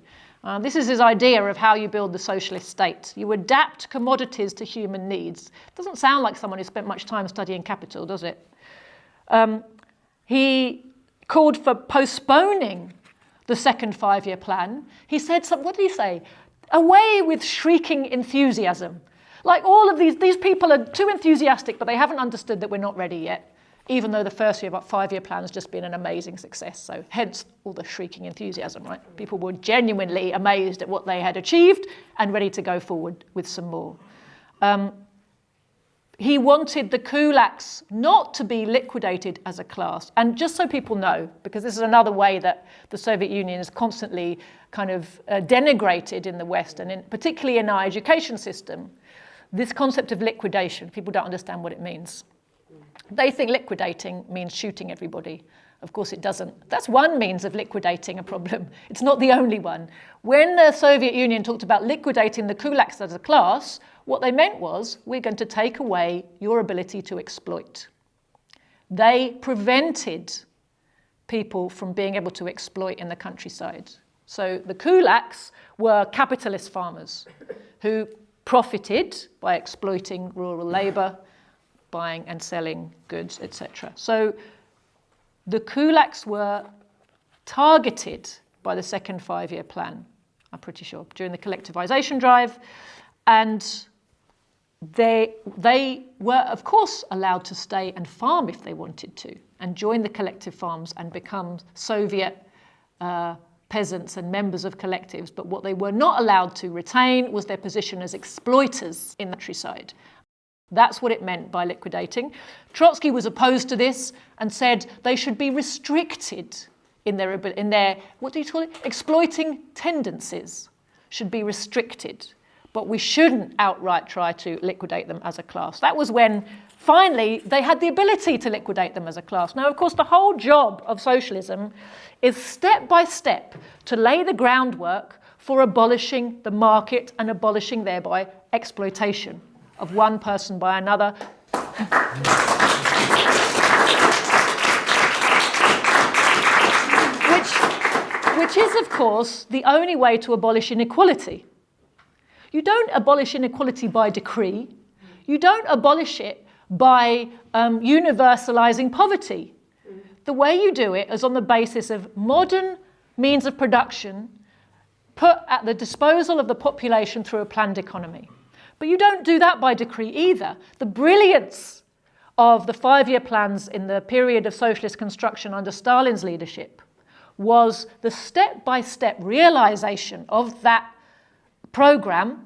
This is his idea of how you build the socialist state. You adapt commodities to human needs. Doesn't sound like someone who spent much time studying capital, does it? He called for postponing the second 5-year plan. He said, what did he say? Away with shrieking enthusiasm. Like all of these people are too enthusiastic, but they haven't understood that we're not ready yet, even though the first 5-year plan has just been an amazing success. So hence all the shrieking enthusiasm, right? People were genuinely amazed at what they had achieved and ready to go forward with some more. He wanted the kulaks not to be liquidated as a class. And just so people know, because this is another way that the Soviet Union is constantly kind of denigrated in the West, and particularly in our education system, this concept of liquidation, people don't understand what it means. They think liquidating means shooting everybody. Of course it doesn't. That's one means of liquidating a problem. It's not the only one. When the Soviet Union talked about liquidating the kulaks as a class, what they meant was, we're going to take away your ability to exploit. They prevented people from being able to exploit in the countryside. So the kulaks were capitalist farmers who profited by exploiting rural labor, buying and selling goods, etc. So the kulaks were targeted by the second 5-year plan, I'm pretty sure, during the collectivization drive. And they were, of course, allowed to stay and farm if they wanted to, and join the collective farms and become Soviet peasants and members of collectives. But what they were not allowed to retain was their position as exploiters in the countryside. That's what it meant by liquidating. Trotsky was opposed to this and said they should be restricted in their what do you call it? Exploiting tendencies should be restricted. But we shouldn't outright try to liquidate them as a class. That was when, finally, they had the ability to liquidate them as a class. Now, of course, the whole job of socialism is step by step to lay the groundwork for abolishing the market and abolishing thereby exploitation of one person by another. which is, of course, the only way to abolish inequality. You don't abolish inequality by decree. You don't abolish it by universalizing poverty. The way you do it is on the basis of modern means of production put at the disposal of the population through a planned economy. But you don't do that by decree either. The brilliance of the 5-year plans in the period of socialist construction under Stalin's leadership was the step-by-step realization of that program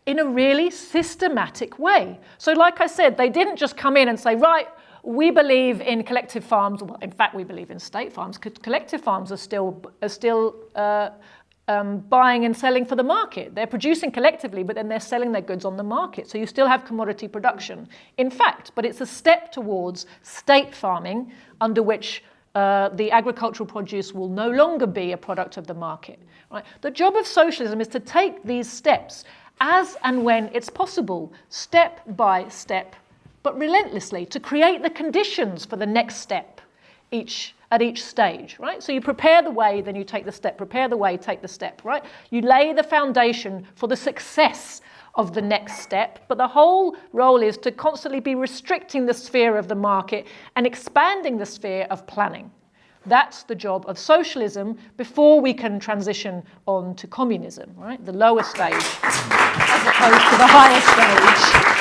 in a really systematic way. So like I said, they didn't just come in and say, right, we believe in collective farms. Well, in fact, we believe in state farms. Collective farms are still buying and selling for the market. They're producing collectively, but then they're selling their goods on the market. So you still have commodity production. In fact, but it's a step towards state farming under which the agricultural produce will no longer be a product of the market. Right? The job of socialism is to take these steps as and when it's possible, step by step, but relentlessly, to create the conditions for the next step at each stage, right? So you prepare the way, then you take the step, prepare the way, take the step, right? You lay the foundation for the success of the next step, but the whole role is to constantly be restricting the sphere of the market and expanding the sphere of planning. That's the job of socialism before we can transition on to communism, right? The lower stage as opposed to the higher stage.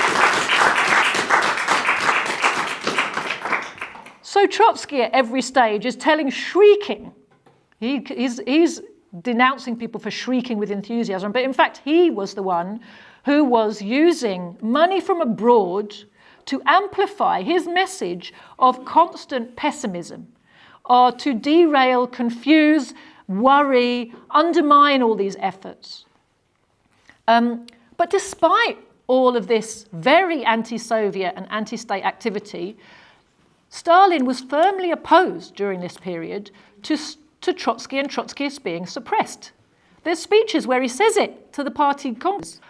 So Trotsky at every stage is telling shrieking. He's denouncing people for shrieking with enthusiasm, but in fact he was the one who was using money from abroad to amplify his message of constant pessimism, or to derail, confuse, worry, undermine all these efforts. But despite all of this very anti-Soviet and anti-state activity, Stalin was firmly opposed during this period to Trotsky and Trotskyists being suppressed. There's speeches where he says it to the party congress.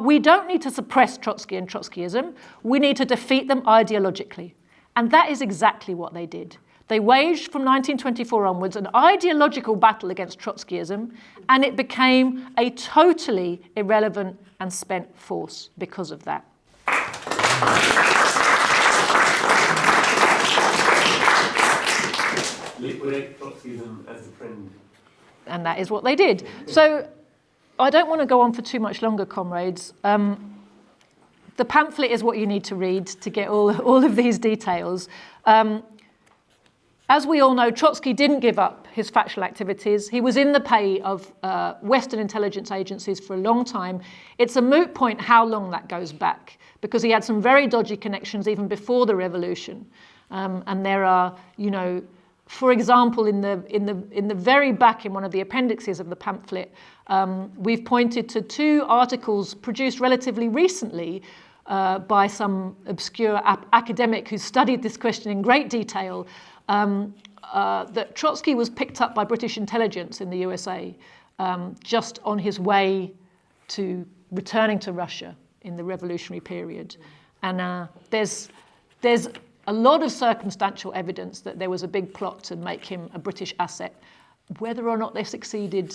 We don't need to suppress Trotsky and Trotskyism, we need to defeat them ideologically. And that is exactly what they did. They waged from 1924 onwards an ideological battle against Trotskyism, and it became a totally irrelevant and spent force because of that. Liquidate Trotskyism as a friend. And that is what they did. So I don't want to go on for too much longer, comrades. The pamphlet is what you need to read to get all of these details. As we all know, Trotsky didn't give up his factional activities. He was in the pay of Western intelligence agencies for a long time. It's a moot point how long that goes back, because he had some very dodgy connections even before the revolution. And there are, for example, in the very back in one of the appendixes of the pamphlet, we've pointed to 2 articles produced relatively recently by some obscure academic who studied this question in great detail, that Trotsky was picked up by British intelligence in the USA just on his way to returning to Russia in the revolutionary period. And there's a lot of circumstantial evidence that there was a big plot to make him a British asset. Whether or not they succeeded,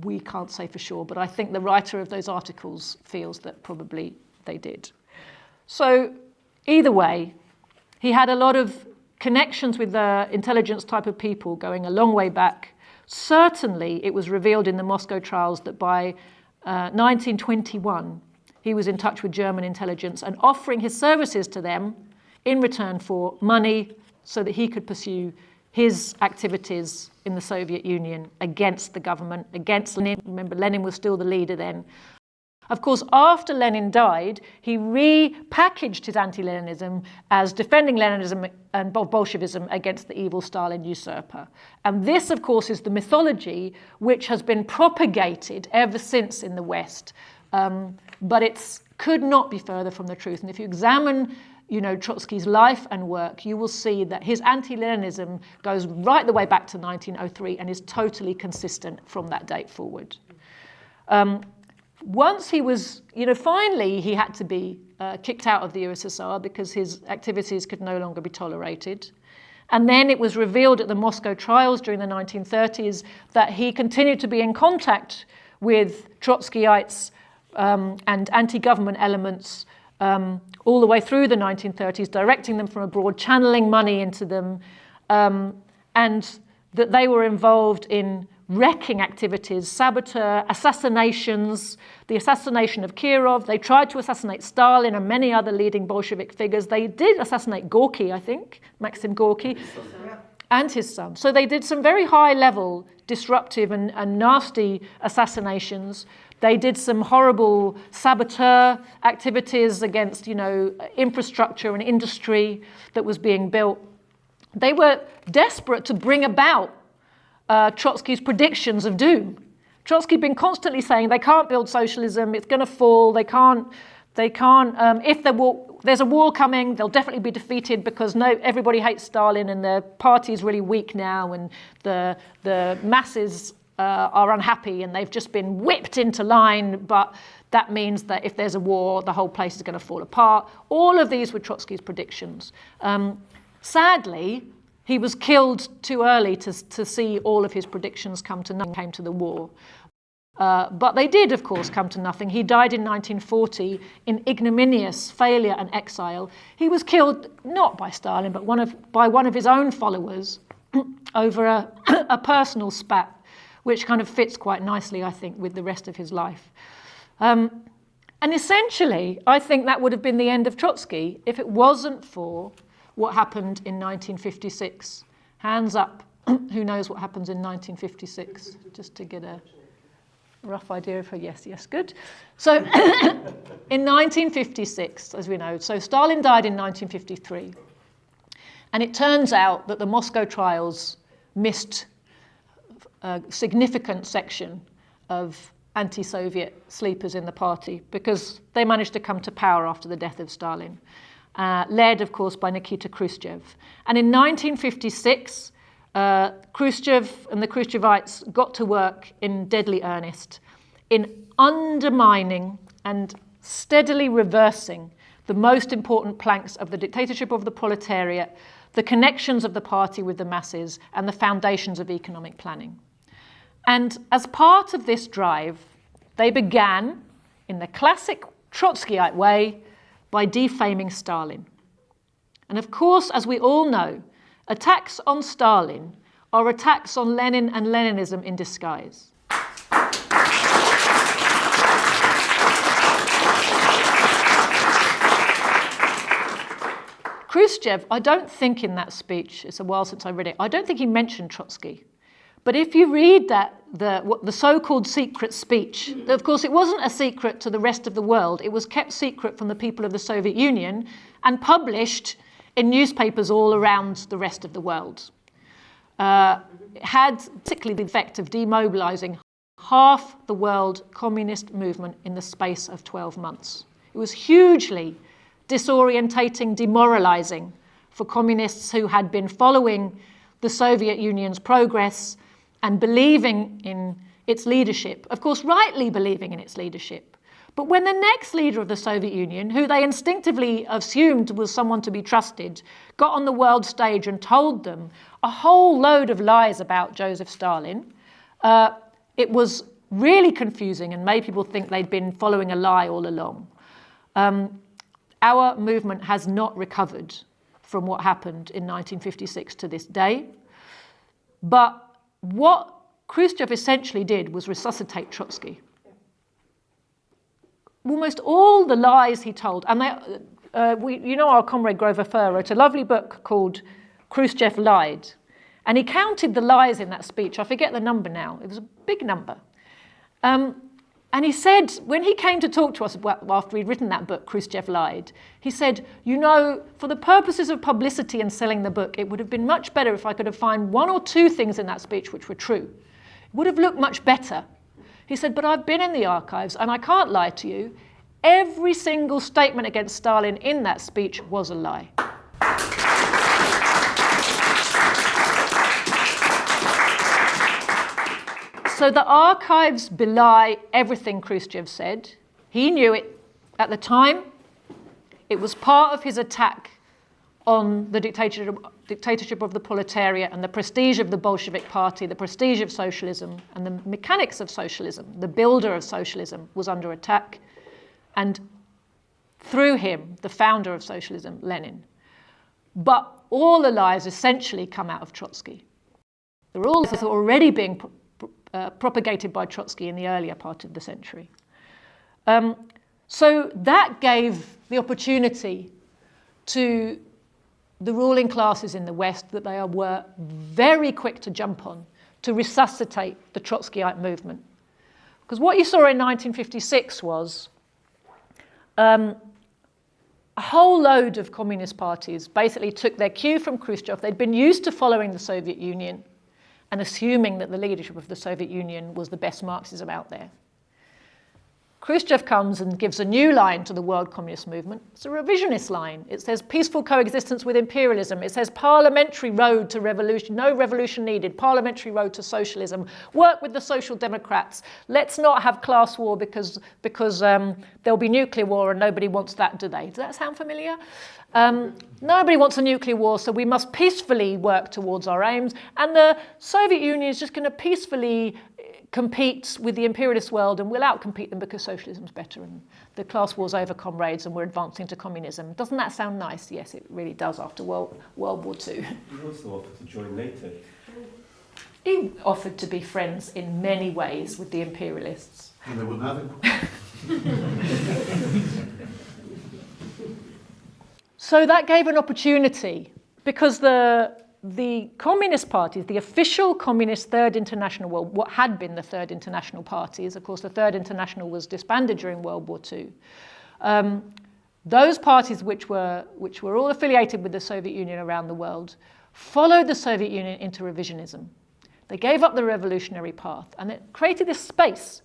we can't say for sure, but I think the writer of those articles feels that probably they did. So either way, he had a lot of connections with the intelligence type of people going a long way back. Certainly, it was revealed in the Moscow trials that by 1921, he was in touch with German intelligence and offering his services to them in return for money so that he could pursue his activities in the Soviet Union against the government, against Lenin. Remember, Lenin was still the leader then. Of course, after Lenin died, he repackaged his anti-Leninism as defending Leninism and Bolshevism against the evil Stalin usurper. And this, of course, is the mythology which has been propagated ever since in the West. But it could not be further from the truth. And if you examine Trotsky's life and work, you will see that his anti-Leninism goes right the way back to 1903 and is totally consistent from that date forward. Once he was, finally he had to be kicked out of the USSR because his activities could no longer be tolerated. And then it was revealed at the Moscow trials during the 1930s that he continued to be in contact with Trotskyites and anti-government elements all the way through the 1930s, directing them from abroad, channeling money into them, and that they were involved in wrecking activities, saboteur, assassinations, the assassination of Kirov. They tried to assassinate Stalin and many other leading Bolshevik figures. They did assassinate Gorky, I think, Maxim Gorky, and his son. So they did some very high-level, disruptive and nasty assassinations. They did some horrible saboteur activities against, infrastructure and industry that was being built. They were desperate to bring about Trotsky's predictions of doom. Trotsky had been constantly saying they can't build socialism, it's going to fall, they can't. If there's a war coming, they'll definitely be defeated because everybody hates Stalin and the party is really weak now and the masses are unhappy and they've just been whipped into line, but that means that if there's a war, the whole place is going to fall apart. All of these were Trotsky's predictions. Sadly, he was killed too early to see all of his predictions come to nothing, came to the war. But they did, of course, come to nothing. He died in 1940 in ignominious failure and exile. He was killed not by Stalin, but by one of his own followers over a personal spat, which kind of fits quite nicely, I think, with the rest of his life. And essentially, I think that would have been the end of Trotsky if it wasn't for what happened in 1956. Hands up, who knows what happens in 1956, just to get a rough idea of her. Yes, good. So in 1956, as we know, so Stalin died in 1953. And it turns out that the Moscow trials missed a significant section of anti-Soviet sleepers in the party because they managed to come to power after the death of Stalin. Led, of course, by Nikita Khrushchev. And in 1956, Khrushchev and the Trotskyyites got to work in deadly earnest in undermining and steadily reversing the most important planks of the dictatorship of the proletariat, the connections of the party with the masses, and the foundations of economic planning. And as part of this drive, they began, in the classic Trotskyite way, by defaming Stalin. And of course, as we all know, attacks on Stalin are attacks on Lenin and Leninism in disguise. Khrushchev, I don't think in that speech, it's a while since I read it, I don't think he mentioned Trotsky. But if you read the so-called secret speech, of course it wasn't a secret to the rest of the world. It was kept secret from the people of the Soviet Union and published in newspapers all around the rest of the world. It had particularly the effect of demobilizing half the world communist movement in the space of 12 months. It was hugely disorientating, demoralizing for communists who had been following the Soviet Union's progress and believing in its leadership, of course, rightly believing in its leadership. But when the next leader of the Soviet Union, who they instinctively assumed was someone to be trusted, got on the world stage and told them a whole load of lies about Joseph Stalin, it was really confusing and made people think they'd been following a lie all along. Our movement has not recovered from what happened in 1956 to this day. But what Khrushchev essentially did was resuscitate Trotsky. Almost all the lies he told, and our comrade Grover Furr wrote a lovely book called Khrushchev Lied, and he counted the lies in that speech. I forget the number now. It was a big number. And he said, when he came to talk to us after he'd written that book, Khrushchev Lied, he said, for the purposes of publicity and selling the book, it would have been much better if I could have found one or two things in that speech which were true. It would have looked much better. He said, but I've been in the archives and I can't lie to you. Every single statement against Stalin in that speech was a lie. So the archives belie everything Khrushchev said. He knew it at the time. It was part of his attack on the dictatorship of the proletariat and the prestige of the Bolshevik party, the prestige of socialism, and the mechanics of socialism, the builder of socialism, was under attack. And through him, the founder of socialism, Lenin. But all the lies essentially come out of Trotsky. The rules are already being propagated by Trotsky in the earlier part of the century. So that gave the opportunity to the ruling classes in the West that they were very quick to jump on to resuscitate the Trotskyite movement. Because what you saw in 1956 was a whole load of communist parties basically took their cue from Khrushchev. They'd been used to following the Soviet Union and assuming that the leadership of the Soviet Union was the best Marxism out there. Khrushchev comes and gives a new line to the world communist movement. It's a revisionist line. It says peaceful coexistence with imperialism. It says parliamentary road to revolution, no revolution needed, parliamentary road to socialism. Work with the social democrats. Let's not have class war because there'll be nuclear war and nobody wants that, do they? Does that sound familiar? Nobody wants a nuclear war, so we must peacefully work towards our aims. And the Soviet Union is just going to peacefully compete with the imperialist world, and we'll outcompete them because socialism's better and the class war's over, comrades, and we're advancing to communism. Doesn't that sound nice? Yes, it really does after World War II. He also offered to join NATO. He offered to be friends in many ways with the imperialists. And they wouldn't have him. So that gave an opportunity because the communist parties, the official communist Third International, well, what had been the Third International parties, of course the Third International was disbanded during World War II. Those parties which were all affiliated with the Soviet Union around the world followed the Soviet Union into revisionism. They gave up the revolutionary path and it created this space.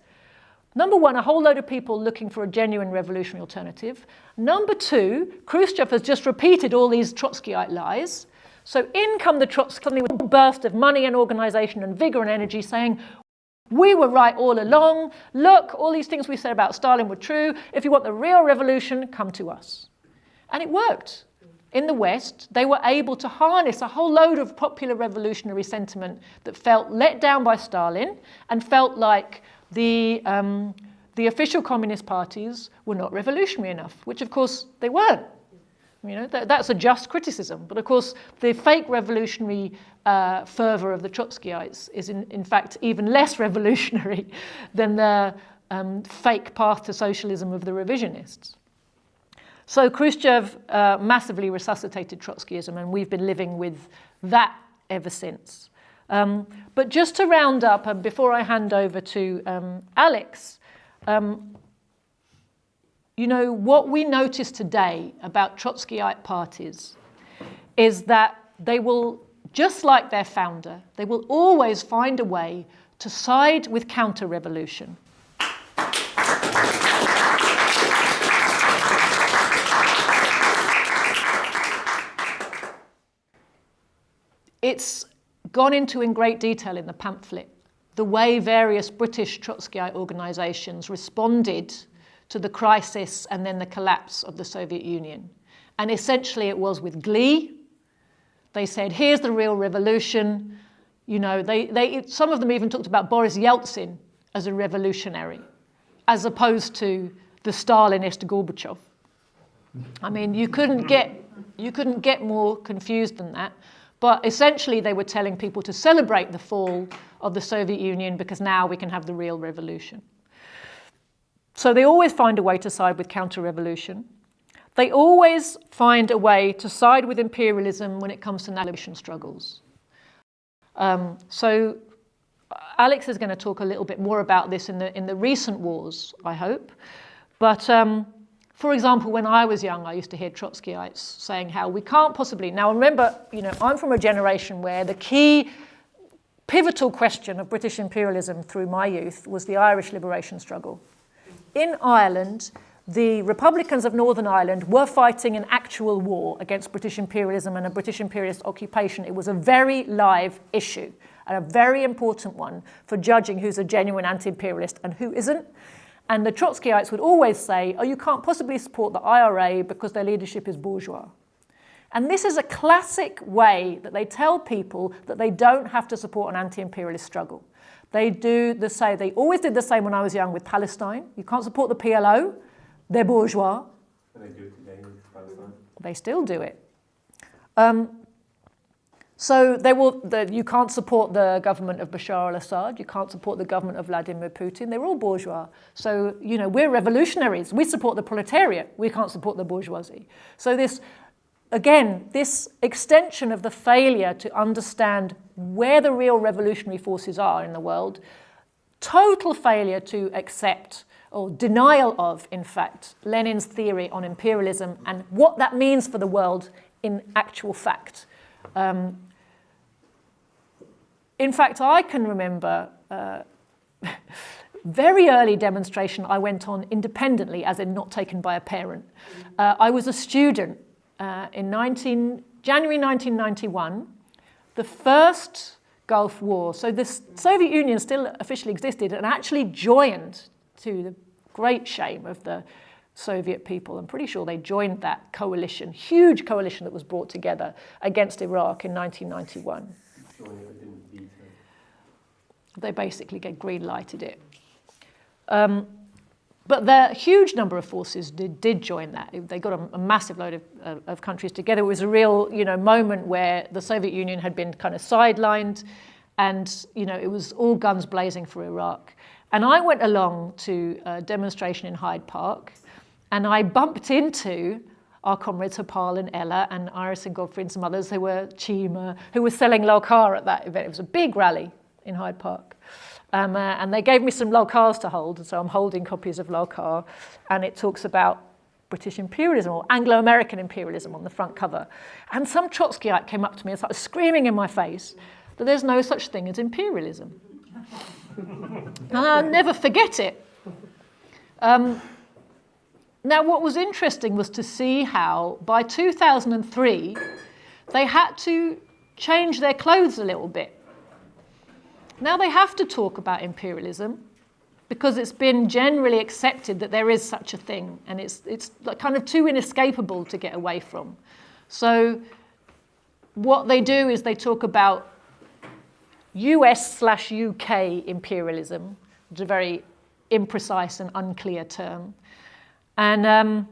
Number one, a whole load of people looking for a genuine revolutionary alternative. Number two, Khrushchev has just repeated all these Trotskyite lies. So in come the Trotsky, suddenly with a burst of money and organisation and vigour and energy saying, we were right all along. Look, all these things we said about Stalin were true. If you want the real revolution, come to us. And it worked. In the West, they were able to harness a whole load of popular revolutionary sentiment that felt let down by Stalin and felt like the official communist parties were not revolutionary enough, which of course they weren't. You know, that's a just criticism. But of course, the fake revolutionary fervour of the Trotskyites is in fact even less revolutionary than the fake path to socialism of the revisionists. So Khrushchev massively resuscitated Trotskyism, and we've been living with that ever since. But just to round up, and before I hand over to Alex, you know, what we notice today about Trotskyite parties is that they will, just like their founder, they will always find a way to side with counter-revolution. It's gone into in great detail in the pamphlet, the way various British Trotskyite organisations responded to the crisis and then the collapse of the Soviet Union. And essentially it was with glee. They said, here's the real revolution. You know, some of them even talked about Boris Yeltsin as a revolutionary, as opposed to the Stalinist Gorbachev. I mean, you couldn't get more confused than that. But essentially they were telling people to celebrate the fall of the Soviet Union because now we can have the real revolution. So they always find a way to side with counter-revolution. They always find a way to side with imperialism when it comes to national struggles. So Alex is going to talk a little bit more about this in the recent wars, I hope. But for example, when I was young, I used to hear Trotskyites saying how we can't possibly... Now remember, you know, I'm from a generation where the key pivotal question of British imperialism through my youth was the Irish liberation struggle. In Ireland, the Republicans of Northern Ireland were fighting an actual war against British imperialism and a British imperialist occupation. It was a very live issue and a very important one for judging who's a genuine anti-imperialist and who isn't. And the Trotskyites would always say, oh, you can't possibly support the IRA because their leadership is bourgeois. And this is a classic way that they tell people that they don't have to support an anti-imperialist struggle. They always did the same when I was young with Palestine. You can't support the PLO, they're bourgeois. And they do it today with Palestine. They still do it. So you can't support the government of Bashar al-Assad, you can't support the government of Vladimir Putin, they're all bourgeois. So, we're revolutionaries, we support the proletariat, we can't support the bourgeoisie. So this extension of the failure to understand where the real revolutionary forces are in the world, total failure to accept or denial of, in fact, Lenin's theory on imperialism and what that means for the world in actual fact. In fact, I can remember very early demonstration I went on independently, as in not taken by a parent. I was a student in January 1991, the first Gulf War. So the Soviet Union still officially existed and actually joined, to the great shame of the Soviet people. I'm pretty sure they joined that coalition, huge coalition that was brought together against Iraq in 1991. They basically green-lighted it. But the huge number of forces did join that. They got a massive load of countries together. It was a real, moment where the Soviet Union had been kind of sidelined, and it was all guns blazing for Iraq. And I went along to a demonstration in Hyde Park, and I bumped into our comrades Hapal and Ella and Iris and Godfrey and some others who were Chima, who were selling Lolkar at that event. It was a big rally in Hyde Park. And they gave me some Lolkars to hold, and so I'm holding copies of Lolkar, and it talks about British imperialism or Anglo-American imperialism on the front cover. And some Trotskyite came up to me and started screaming in my face that there's no such thing as imperialism. And I'll never forget it. Now, what was interesting was to see how, by 2003, they had to change their clothes a little bit. Now they have to talk about imperialism because it's been generally accepted that there is such a thing, and it's kind of too inescapable to get away from. So what they do is they talk about US/UK imperialism, which is a very imprecise and unclear term, and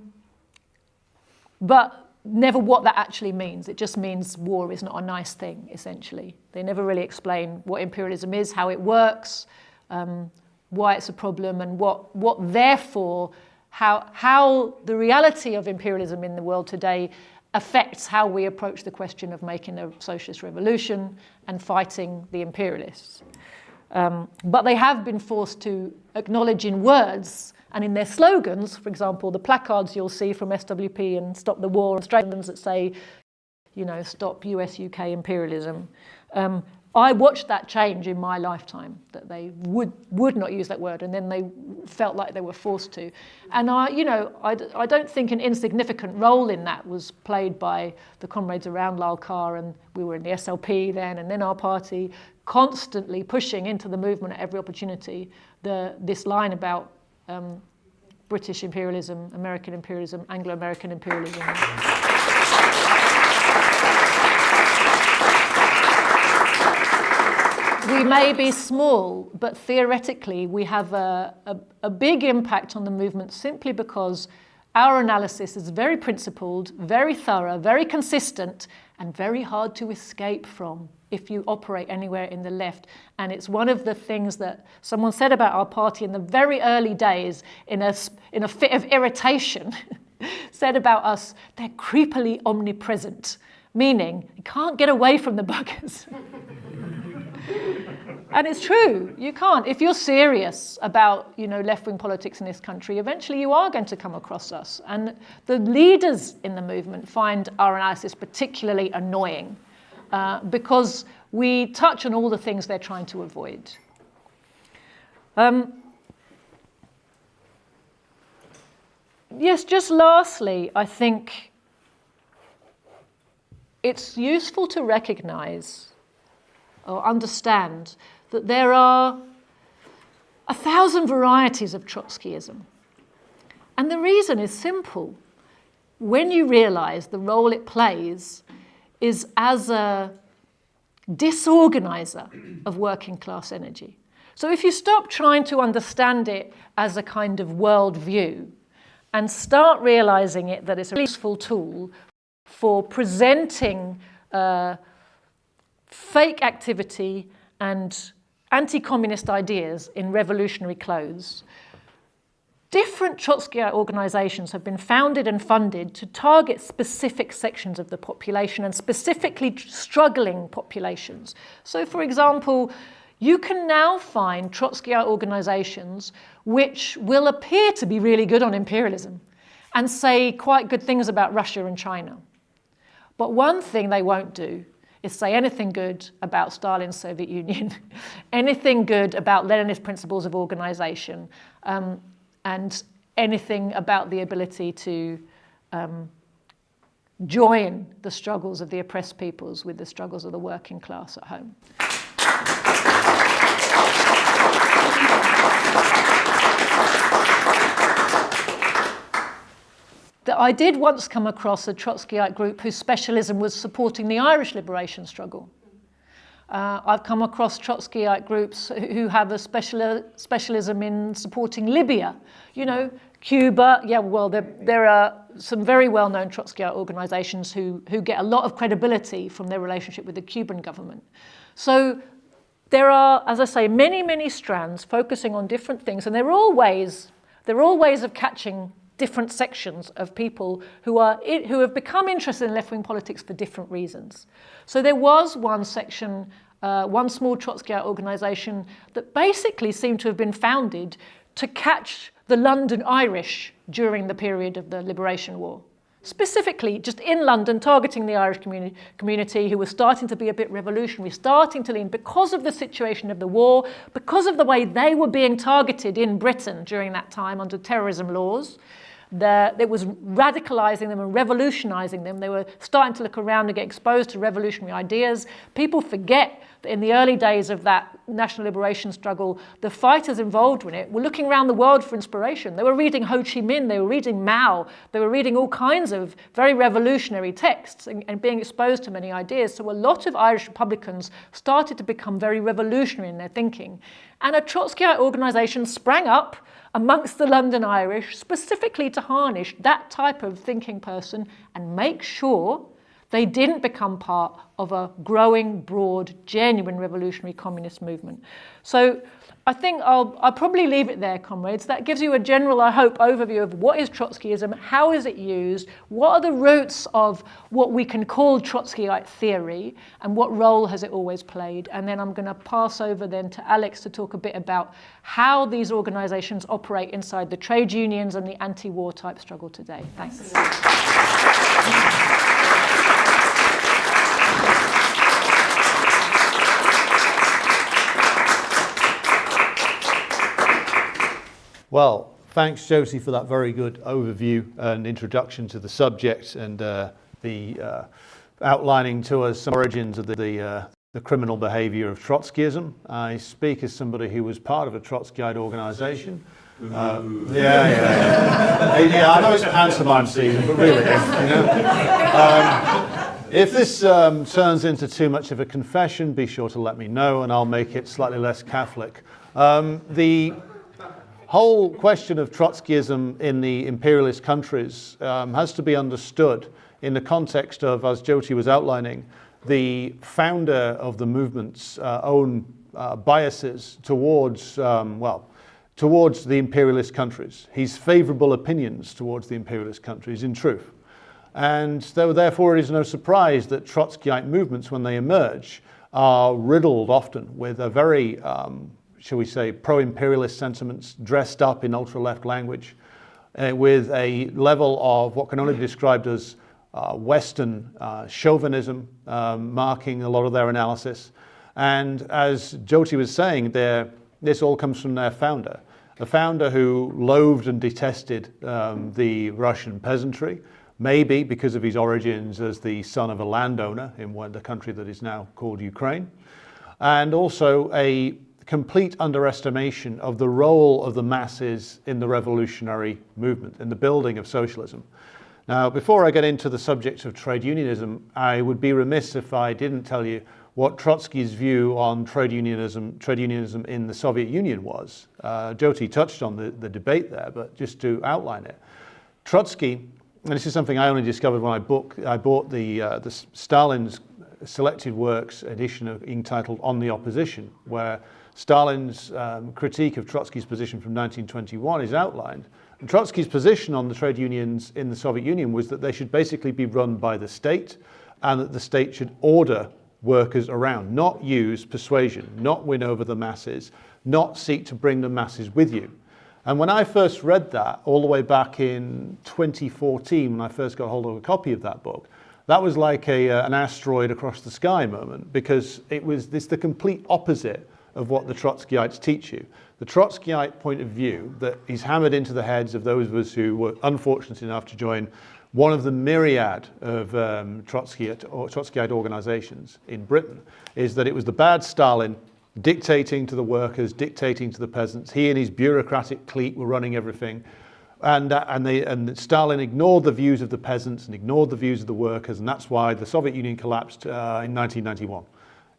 but never what that actually means. It just means war is not a nice thing, essentially. They never really explain what imperialism is, how it works, why it's a problem, and what therefore, how the reality of imperialism in the world today affects how we approach the question of making a socialist revolution and fighting the imperialists. But they have been forced to acknowledge in words and in their slogans, for example, the placards you'll see from SWP and Stop the War, and slogans that say, stop US-UK imperialism. I watched that change in my lifetime, that they would not use that word, and then they felt like they were forced to. And I don't think an insignificant role in that was played by the comrades around Lolkar, and we were in the SLP then, and then our party, constantly pushing into the movement at every opportunity this line about British imperialism, American imperialism, Anglo-American imperialism. We may be small, but theoretically we have a big impact on the movement simply because our analysis is very principled, very thorough, very consistent, and very hard to escape from if you operate anywhere in the left. And it's one of the things that someone said about our party in the very early days in a fit of irritation, said about us, they're creepily omnipresent, meaning you can't get away from the buggers. And it's true, you can't. If you're serious about, left-wing politics in this country, eventually you are going to come across us. And the leaders in the movement find our analysis particularly annoying because we touch on all the things they're trying to avoid. Yes, just lastly, I think it's useful to recognize or understand that there are 1,000 varieties of Trotskyism. And the reason is simple. when you realize the role it plays is as a disorganizer of working class energy. So if you stop trying to understand it as a kind of worldview and start realizing it that it's a useful tool for presenting fake activity and anti-communist ideas in revolutionary clothes, different Trotskyite organizations have been founded and funded to target specific sections of the population and specifically struggling populations. So, for example, you can now find Trotskyite organizations which will appear to be really good on imperialism and say quite good things about Russia and China. But one thing they won't do is say anything good about Stalin's Soviet Union, anything good about Leninist principles of organization, and anything about the ability to join the struggles of the oppressed peoples with the struggles of the working class at home. I did once come across a Trotskyite group whose specialism was supporting the Irish liberation struggle. I've come across Trotskyite groups who have a specialism in supporting Libya, you know, Cuba. Yeah, well, there are some very well-known Trotskyite organizations who get a lot of credibility from their relationship with the Cuban government. So there are, as I say, many, many strands focusing on different things, and they're all ways of catching different sections of people who have become interested in left-wing politics for different reasons. So there was one section, one small Trotskyite organisation that basically seemed to have been founded to catch the London Irish during the period of the Liberation War. Specifically, just in London, targeting the Irish community who was starting to be a bit revolutionary, starting to lean because of the situation of the war, because of the way they were being targeted in Britain during that time under terrorism laws. It was radicalizing them and revolutionizing them. They were starting to look around and get exposed to revolutionary ideas. People forget that in the early days of that national liberation struggle, the fighters involved in it were looking around the world for inspiration. They were reading Ho Chi Minh, they were reading Mao, they were reading all kinds of very revolutionary texts and being exposed to many ideas. So a lot of Irish Republicans started to become very revolutionary in their thinking. And a Trotskyite organisation sprang up amongst the London Irish specifically to harness that type of thinking person and make sure they didn't become part of a growing, broad, genuine revolutionary communist movement. So I think I'll probably leave it there, comrades. That gives you a general, I hope, overview of what is Trotskyism, how is it used, what are the roots of what we can call Trotskyite theory, and what role has it always played. And then I'm going to pass over then to Alex to talk a bit about how these organisations operate inside the trade unions and the anti-war type struggle today. Thanks. Well, thanks, Joti, for that very good overview and introduction to the subject and the outlining to us some origins of the criminal behaviour of Trotskyism. I speak as somebody who was part of a Trotskyite organisation. Yeah, I know it's pantomime season, but really, if this turns into too much of a confession, be sure to let me know and I'll make it slightly less Catholic. The whole question of Trotskyism in the imperialist countries has to be understood in the context of, as Joti was outlining, the founder of the movement's own biases towards, towards the imperialist countries, his favourable opinions towards the imperialist countries, in truth. And therefore it is no surprise that Trotskyite movements, when they emerge, are riddled often with a very shall we say, pro-imperialist sentiments dressed up in ultra-left language with a level of what can only be described as Western chauvinism marking a lot of their analysis. And as Joti was saying, this all comes from their founder, a founder who loathed and detested the Russian peasantry, maybe because of his origins as the son of a landowner in the country that is now called Ukraine, and also a complete underestimation of the role of the masses in the revolutionary movement, in the building of socialism. Now, before I get into the subject of trade unionism, I would be remiss if I didn't tell you what Trotsky's view on trade unionism in the Soviet Union was. Joti touched on the debate there, but just to outline it. Trotsky, and this is something I only discovered when I bought the Stalin's Selected Works edition entitled On the Opposition, where Stalin's critique of Trotsky's position from 1921 is outlined. And Trotsky's position on the trade unions in the Soviet Union was that they should basically be run by the state, and that the state should order workers around, not use persuasion, not win over the masses, not seek to bring the masses with you. And when I first read that, all the way back in 2014, when I first got hold of a copy of that book, that was like an asteroid across the sky moment, because it's the complete opposite of what the Trotskyites teach you. The Trotskyite point of view that is hammered into the heads of those of us who were unfortunate enough to join one of the myriad of Trotskyite organizations in Britain is that it was the bad Stalin dictating to the workers, dictating to the peasants. He and his bureaucratic clique were running everything. And Stalin ignored the views of the peasants and ignored the views of the workers, and that's why the Soviet Union collapsed in 1991.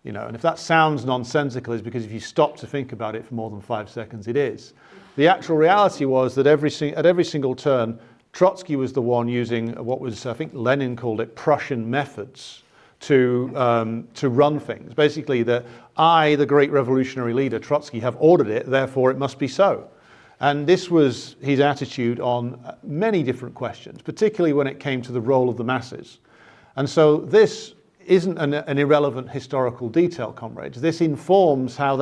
You know, and if that sounds nonsensical, it's because if you stop to think about it for more than 5 seconds, it is. The actual reality was that at every single turn, Trotsky was the one using what was, I think Lenin called it, Prussian methods to run things. Basically, that I, the great revolutionary leader, Trotsky, have ordered it, therefore it must be so. And this was his attitude on many different questions, particularly when it came to the role of the masses. And so this isn't an irrelevant historical detail, comrades. This informs how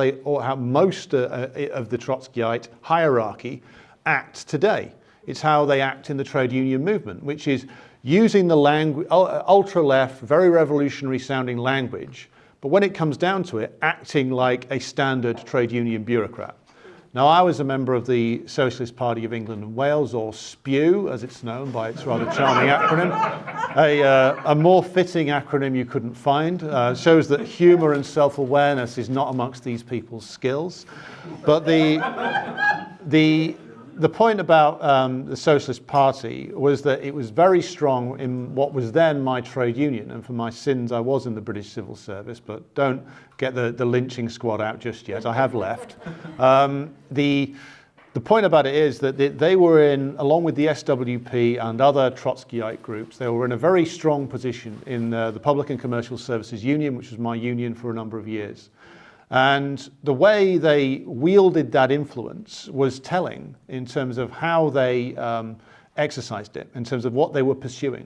most of the Trotskyite hierarchy act today. It's how they act in the trade union movement, which is using the language, ultra-left, very revolutionary sounding language, but when it comes down to it, acting like a standard trade union bureaucrat. Now, I was a member of the Socialist Party of England and Wales, or SPEW, as it's known by its rather charming acronym. A more fitting acronym you couldn't find. Shows that humour and self-awareness is not amongst these people's skills. But the point about the Socialist Party was that it was very strong in what was then my trade union, and for my sins I was in the British Civil Service, but don't get the lynching squad out just yet, I have left. The point about it is that they were in, along with the SWP and other Trotskyite groups, they were in a very strong position in the Public and Commercial Services Union, which was my union for a number of years. And the way they wielded that influence was telling in terms of how they exercised it, in terms of what they were pursuing.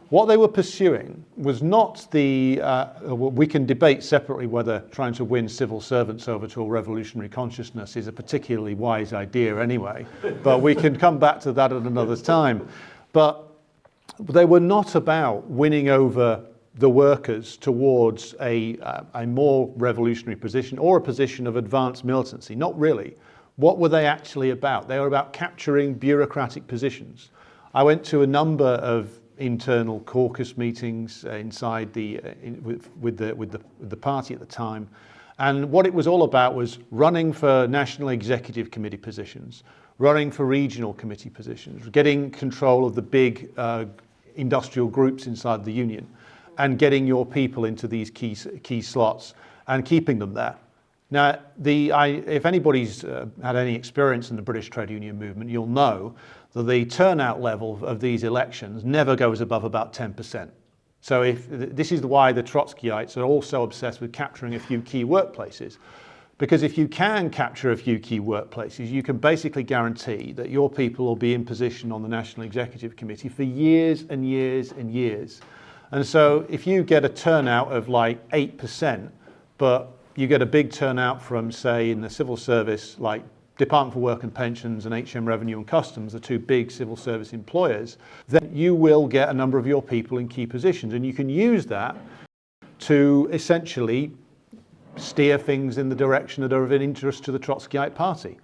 What they were pursuing was not we can debate separately whether trying to win civil servants over to a revolutionary consciousness is a particularly wise idea anyway, but we can come back to that at another time. But they were not about winning over the workers towards a more revolutionary position or a position of advanced militancy. Not really. What were they actually about? They were about capturing bureaucratic positions. I went to a number of internal caucus meetings inside with the party at the time, and what it was all about was running for national executive committee positions, running for regional committee positions, getting control of the big industrial groups inside the union, and getting your people into these key slots and keeping them there. Now, if anybody's had any experience in the British trade union movement, you'll know that the turnout level of these elections never goes above about 10%. So this is why the Trotskyites are also obsessed with capturing a few key workplaces. Because if you can capture a few key workplaces, you can basically guarantee that your people will be in position on the National Executive Committee for years and years and years. And so if you get a turnout of like 8%, but you get a big turnout from, say, in the civil service, like Department for Work and Pensions and HM Revenue and Customs, the two big civil service employers, then you will get a number of your people in key positions. And you can use that to essentially steer things in the direction that are of interest to the Trotskyite party.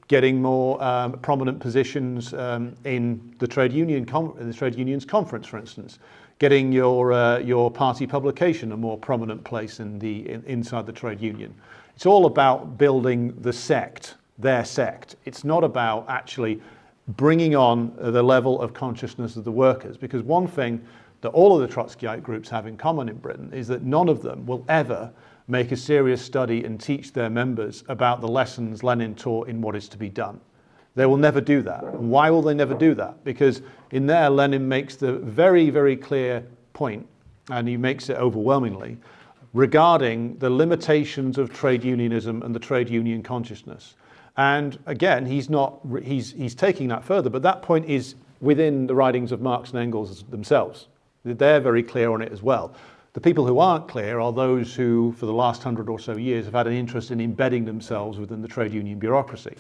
Getting more prominent positions in the trade unions conference, for instance. Getting your party publication a more prominent place inside the trade union. It's all about building the sect, their sect. It's not about actually bringing on the level of consciousness of the workers. Because one thing that all of the Trotskyite groups have in common in Britain is that none of them will ever make a serious study and teach their members about the lessons Lenin taught in What Is to Be Done. They will never do that. And why will they never do that? Because in there, Lenin makes the very, very clear point, and he makes it overwhelmingly, regarding the limitations of trade unionism and the trade union consciousness. And again, he's taking that further, but that point is within the writings of Marx and Engels themselves. They're very clear on it as well. The people who aren't clear are those who, for the last 100 or so years, have had an interest in embedding themselves within the trade union bureaucracy.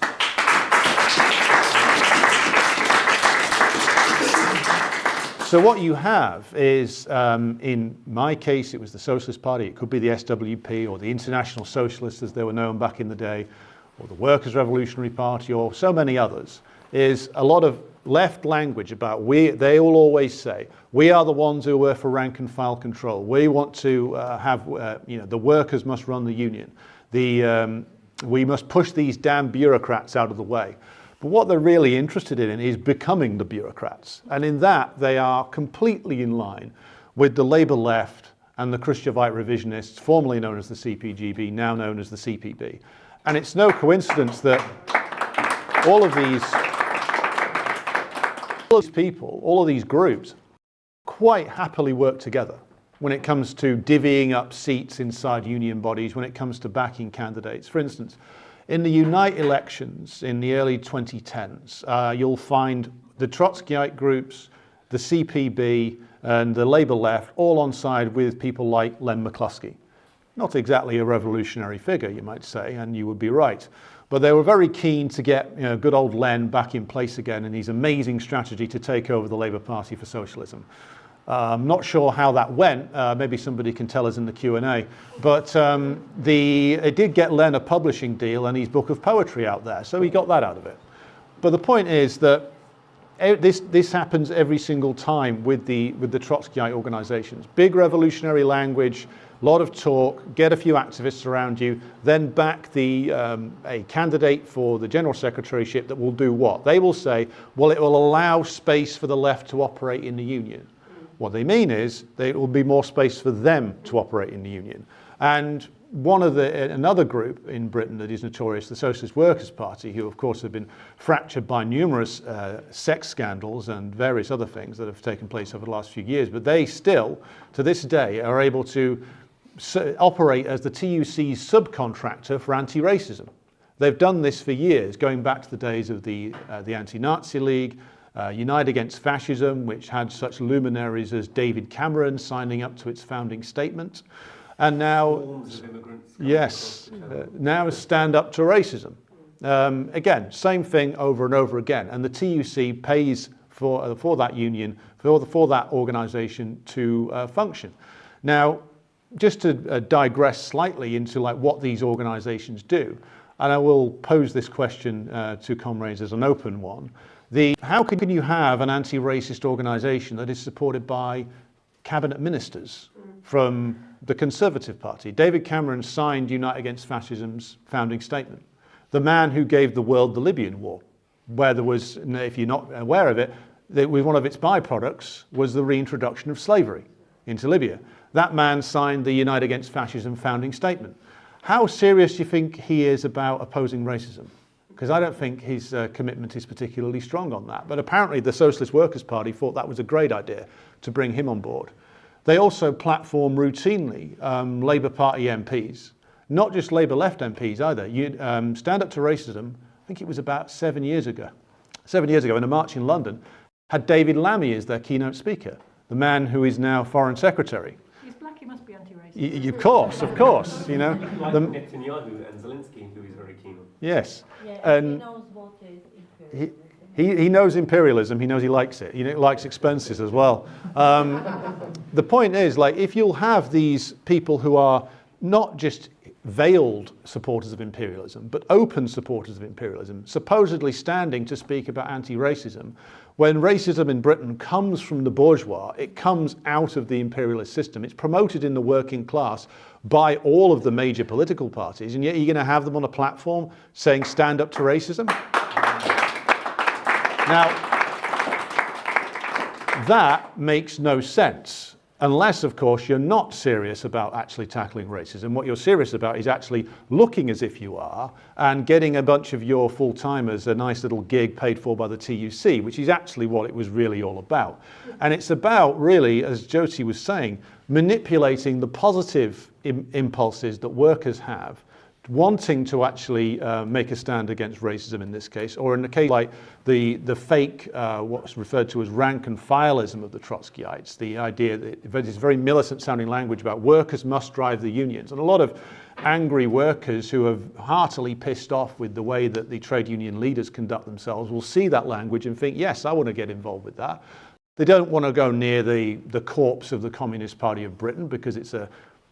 So what you have is, in my case, it was the Socialist Party, it could be the SWP or the International Socialists as they were known back in the day, or the Workers' Revolutionary Party, or so many others, is a lot of left language about they will always say, we are the ones who were for rank and file control. We want to the workers must run the union. We must push these damn bureaucrats out of the way. But what they're really interested in is becoming the bureaucrats. And in that, they are completely in line with the Labour left and the Khrushchevite revisionists, formerly known as the CPGB, now known as the CPB. And it's no coincidence that all of these people, all of these groups, quite happily work together when it comes to divvying up seats inside union bodies, when it comes to backing candidates. For instance, in the Unite elections in the early 2010s, you'll find the Trotskyite groups, the CPB, and the Labour left all on side with people like Len McCluskey. Not exactly a revolutionary figure, you might say, and you would be right. But they were very keen to get good old Len back in place again and his amazing strategy to take over the Labour Party for socialism. I'm not sure how that went. Maybe somebody can tell us in the Q&A. But it did get Len a publishing deal and his book of poetry out there, so he got that out of it. But the point is that this happens every single time with the Trotskyite organizations. Big revolutionary language, a lot of talk, get a few activists around you, then back a candidate for the general secretaryship that will do what? They will say, well, it will allow space for the left to operate in the union. What they mean is there will be more space for them to operate in the union. And another group in Britain that is notorious, the Socialist Workers' Party, who of course have been fractured by numerous sex scandals and various other things that have taken place over the last few years, but they still, to this day, are able to operate as the TUC's subcontractor for anti-racism. They've done this for years, going back to the days of the Anti-Nazi League, Unite Against Fascism, which had such luminaries as David Cameron signing up to its founding statement. And now, yes, now Stand Up to Racism. Again, same thing over and over again. And the TUC pays for that union, for that organization to function. Now, just to digress slightly into what these organizations do, and I will pose this question to comrades as an open one. How can you have an anti-racist organization that is supported by cabinet ministers from the Conservative Party? David Cameron signed Unite Against Fascism's founding statement. The man who gave the world the Libyan war, where there was, if you're not aware of it, one of its byproducts was the reintroduction of slavery into Libya. That man signed the Unite Against Fascism founding statement. How serious do you think he is about opposing racism? Because I don't think his commitment is particularly strong on that. But apparently the Socialist Workers' Party thought that was a great idea to bring him on board. They also platform routinely Labour Party MPs, not just Labour left MPs either. Stand Up to Racism, I think it was about 7 years ago, in a march in London, had David Lammy as their keynote speaker, the man who is now Foreign Secretary. He's black, he must be anti-racist. Of course. Like Netanyahu and Zelensky, who he's very keen on. Yes. Yeah, and he knows what is imperialism. He knows imperialism, he knows he likes it, he likes expenses as well. The point is, if you'll have these people who are not just veiled supporters of imperialism, but open supporters of imperialism, supposedly standing to speak about anti-racism, when racism in Britain comes from the bourgeois, it comes out of the imperialist system, it's promoted in the working class by all of the major political parties, and yet you're going to have them on a platform saying stand up to racism? Now, that makes no sense unless, of course, you're not serious about actually tackling racism. What you're serious about is actually looking as if you are and getting a bunch of your full-timers a nice little gig paid for by the TUC, which is actually what it was really all about. And it's about, really, as Joti was saying, manipulating the positive impulses that workers have, wanting to actually make a stand against racism in this case, or in a case like the fake, what's referred to as rank and fileism of the Trotskyites, the idea that this very militant sounding language about workers must drive the unions. And a lot of angry workers who are heartily pissed off with the way that the trade union leaders conduct themselves will see that language and think, yes, I want to get involved with that. They don't want to go near the corpse of the Communist Party of Britain because it's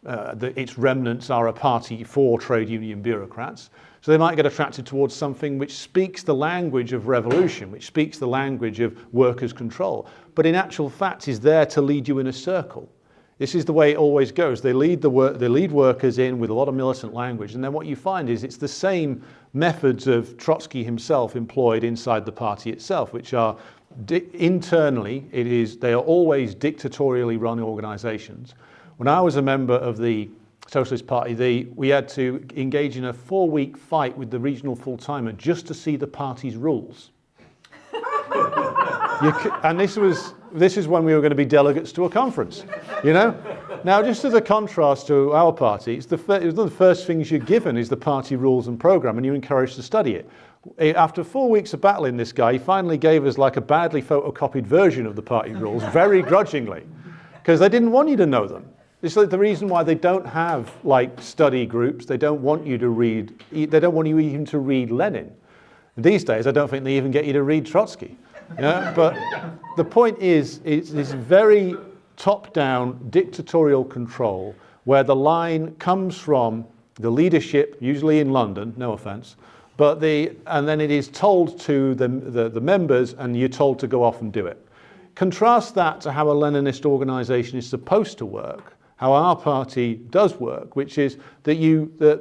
its remnants are a party for trade union bureaucrats. So they might get attracted towards something which speaks the language of revolution, which speaks the language of workers' control, but in actual fact is there to lead you in a circle. This is the way it always goes. They lead workers in with a lot of militant language, and then what you find is it's the same methods of Trotsky himself employed inside the party itself, which are internally, they are always dictatorially run organizations. When I was a member of the Socialist Party, we had to engage in a 4-week fight with the regional full-timer just to see the party's rules. And this is when we were going to be delegates to a conference, you know? Now, just as a contrast to our party, it's one of the first things you're given is the party rules and program, and you're encouraged to study it. After 4 weeks of battling this guy, he finally gave us like a badly photocopied version of the party rules, very grudgingly, because they didn't want you to know them. It's like the reason why they don't have like study groups. They don't want you to read. They don't want you even to read Lenin. These days, I don't think they even get you to read Trotsky. You know? But the point is, it's this very top-down dictatorial control where the line comes from the leadership, usually in London. No offence, and then it is told to the members, and you're told to go off and do it. Contrast that to how a Leninist organisation is supposed to work. How our party does work, which is that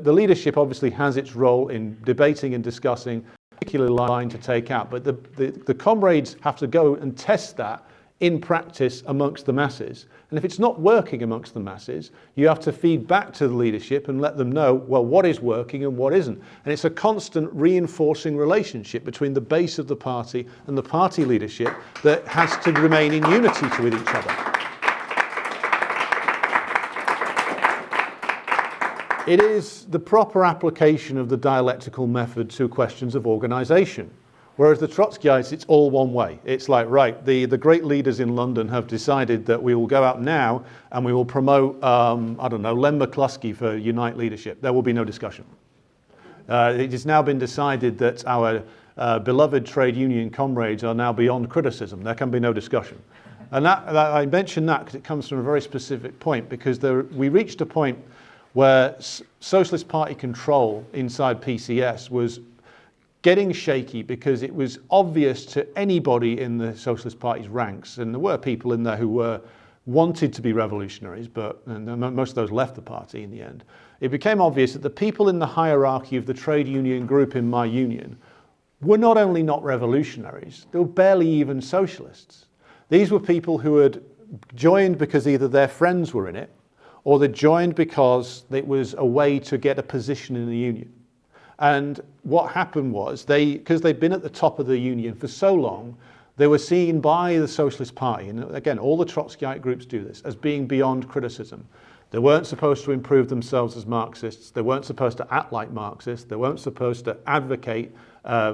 the leadership obviously has its role in debating and discussing a particular line to take out, but the comrades have to go and test that in practice amongst the masses. And if it's not working amongst the masses, you have to feed back to the leadership and let them know, well, what is working and what isn't. And it's a constant reinforcing relationship between the base of the party and the party leadership that has to remain in unity with each other. It is the proper application of the dialectical method to questions of organisation. Whereas the Trotskyites, it's all one way. It's like, right, the great leaders in London have decided that we will go out now and we will promote, I don't know, Len McCluskey for Unite Leadership. There will be no discussion. It has now been decided that our beloved trade union comrades are now beyond criticism. There can be no discussion. And I mention that because it comes from a very specific point, because we reached a point where Socialist Party control inside PCS was getting shaky because it was obvious to anybody in the Socialist Party's ranks, and there were people in there who wanted to be revolutionaries, and most of those left the party in the end. It became obvious that the people in the hierarchy of the trade union group in my union were not only not revolutionaries, they were barely even socialists. These were people who had joined because either their friends were in it, or they joined because it was a way to get a position in the union. And what happened was, because they'd been at the top of the union for so long, they were seen by the Socialist Party, and again, all the Trotskyite groups do this, as being beyond criticism. They weren't supposed to improve themselves as Marxists, they weren't supposed to act like Marxists, they weren't supposed to advocate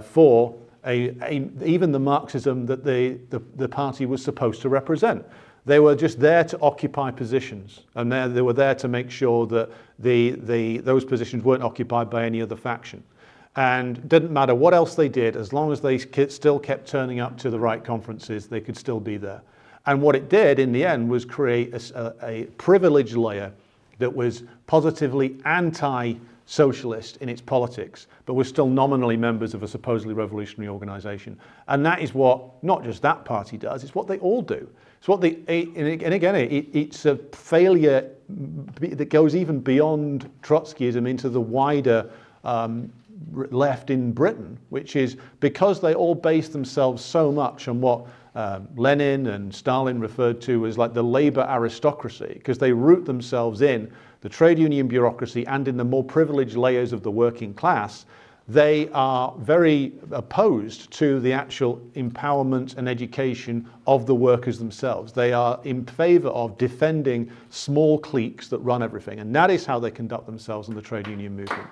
for even the Marxism that the party was supposed to represent. They were just there to occupy positions, and they were there to make sure that those positions weren't occupied by any other faction. And it didn't matter what else they did, as long as they still kept turning up to the right conferences, they could still be there. And what it did in the end was create a privileged layer that was positively anti-socialist in its politics, but was still nominally members of a supposedly revolutionary organization. And that is what not just that party does, it's what they all do. It's what and again, it's a failure that goes even beyond Trotskyism into the wider left in Britain, which is because they all base themselves so much on what Lenin and Stalin referred to as like the labor aristocracy, because they root themselves in the trade union bureaucracy and in the more privileged layers of the working class. They are very opposed to the actual empowerment and education of the workers themselves. They are in favor of defending small cliques that run everything, and that is how they conduct themselves in the trade union movement.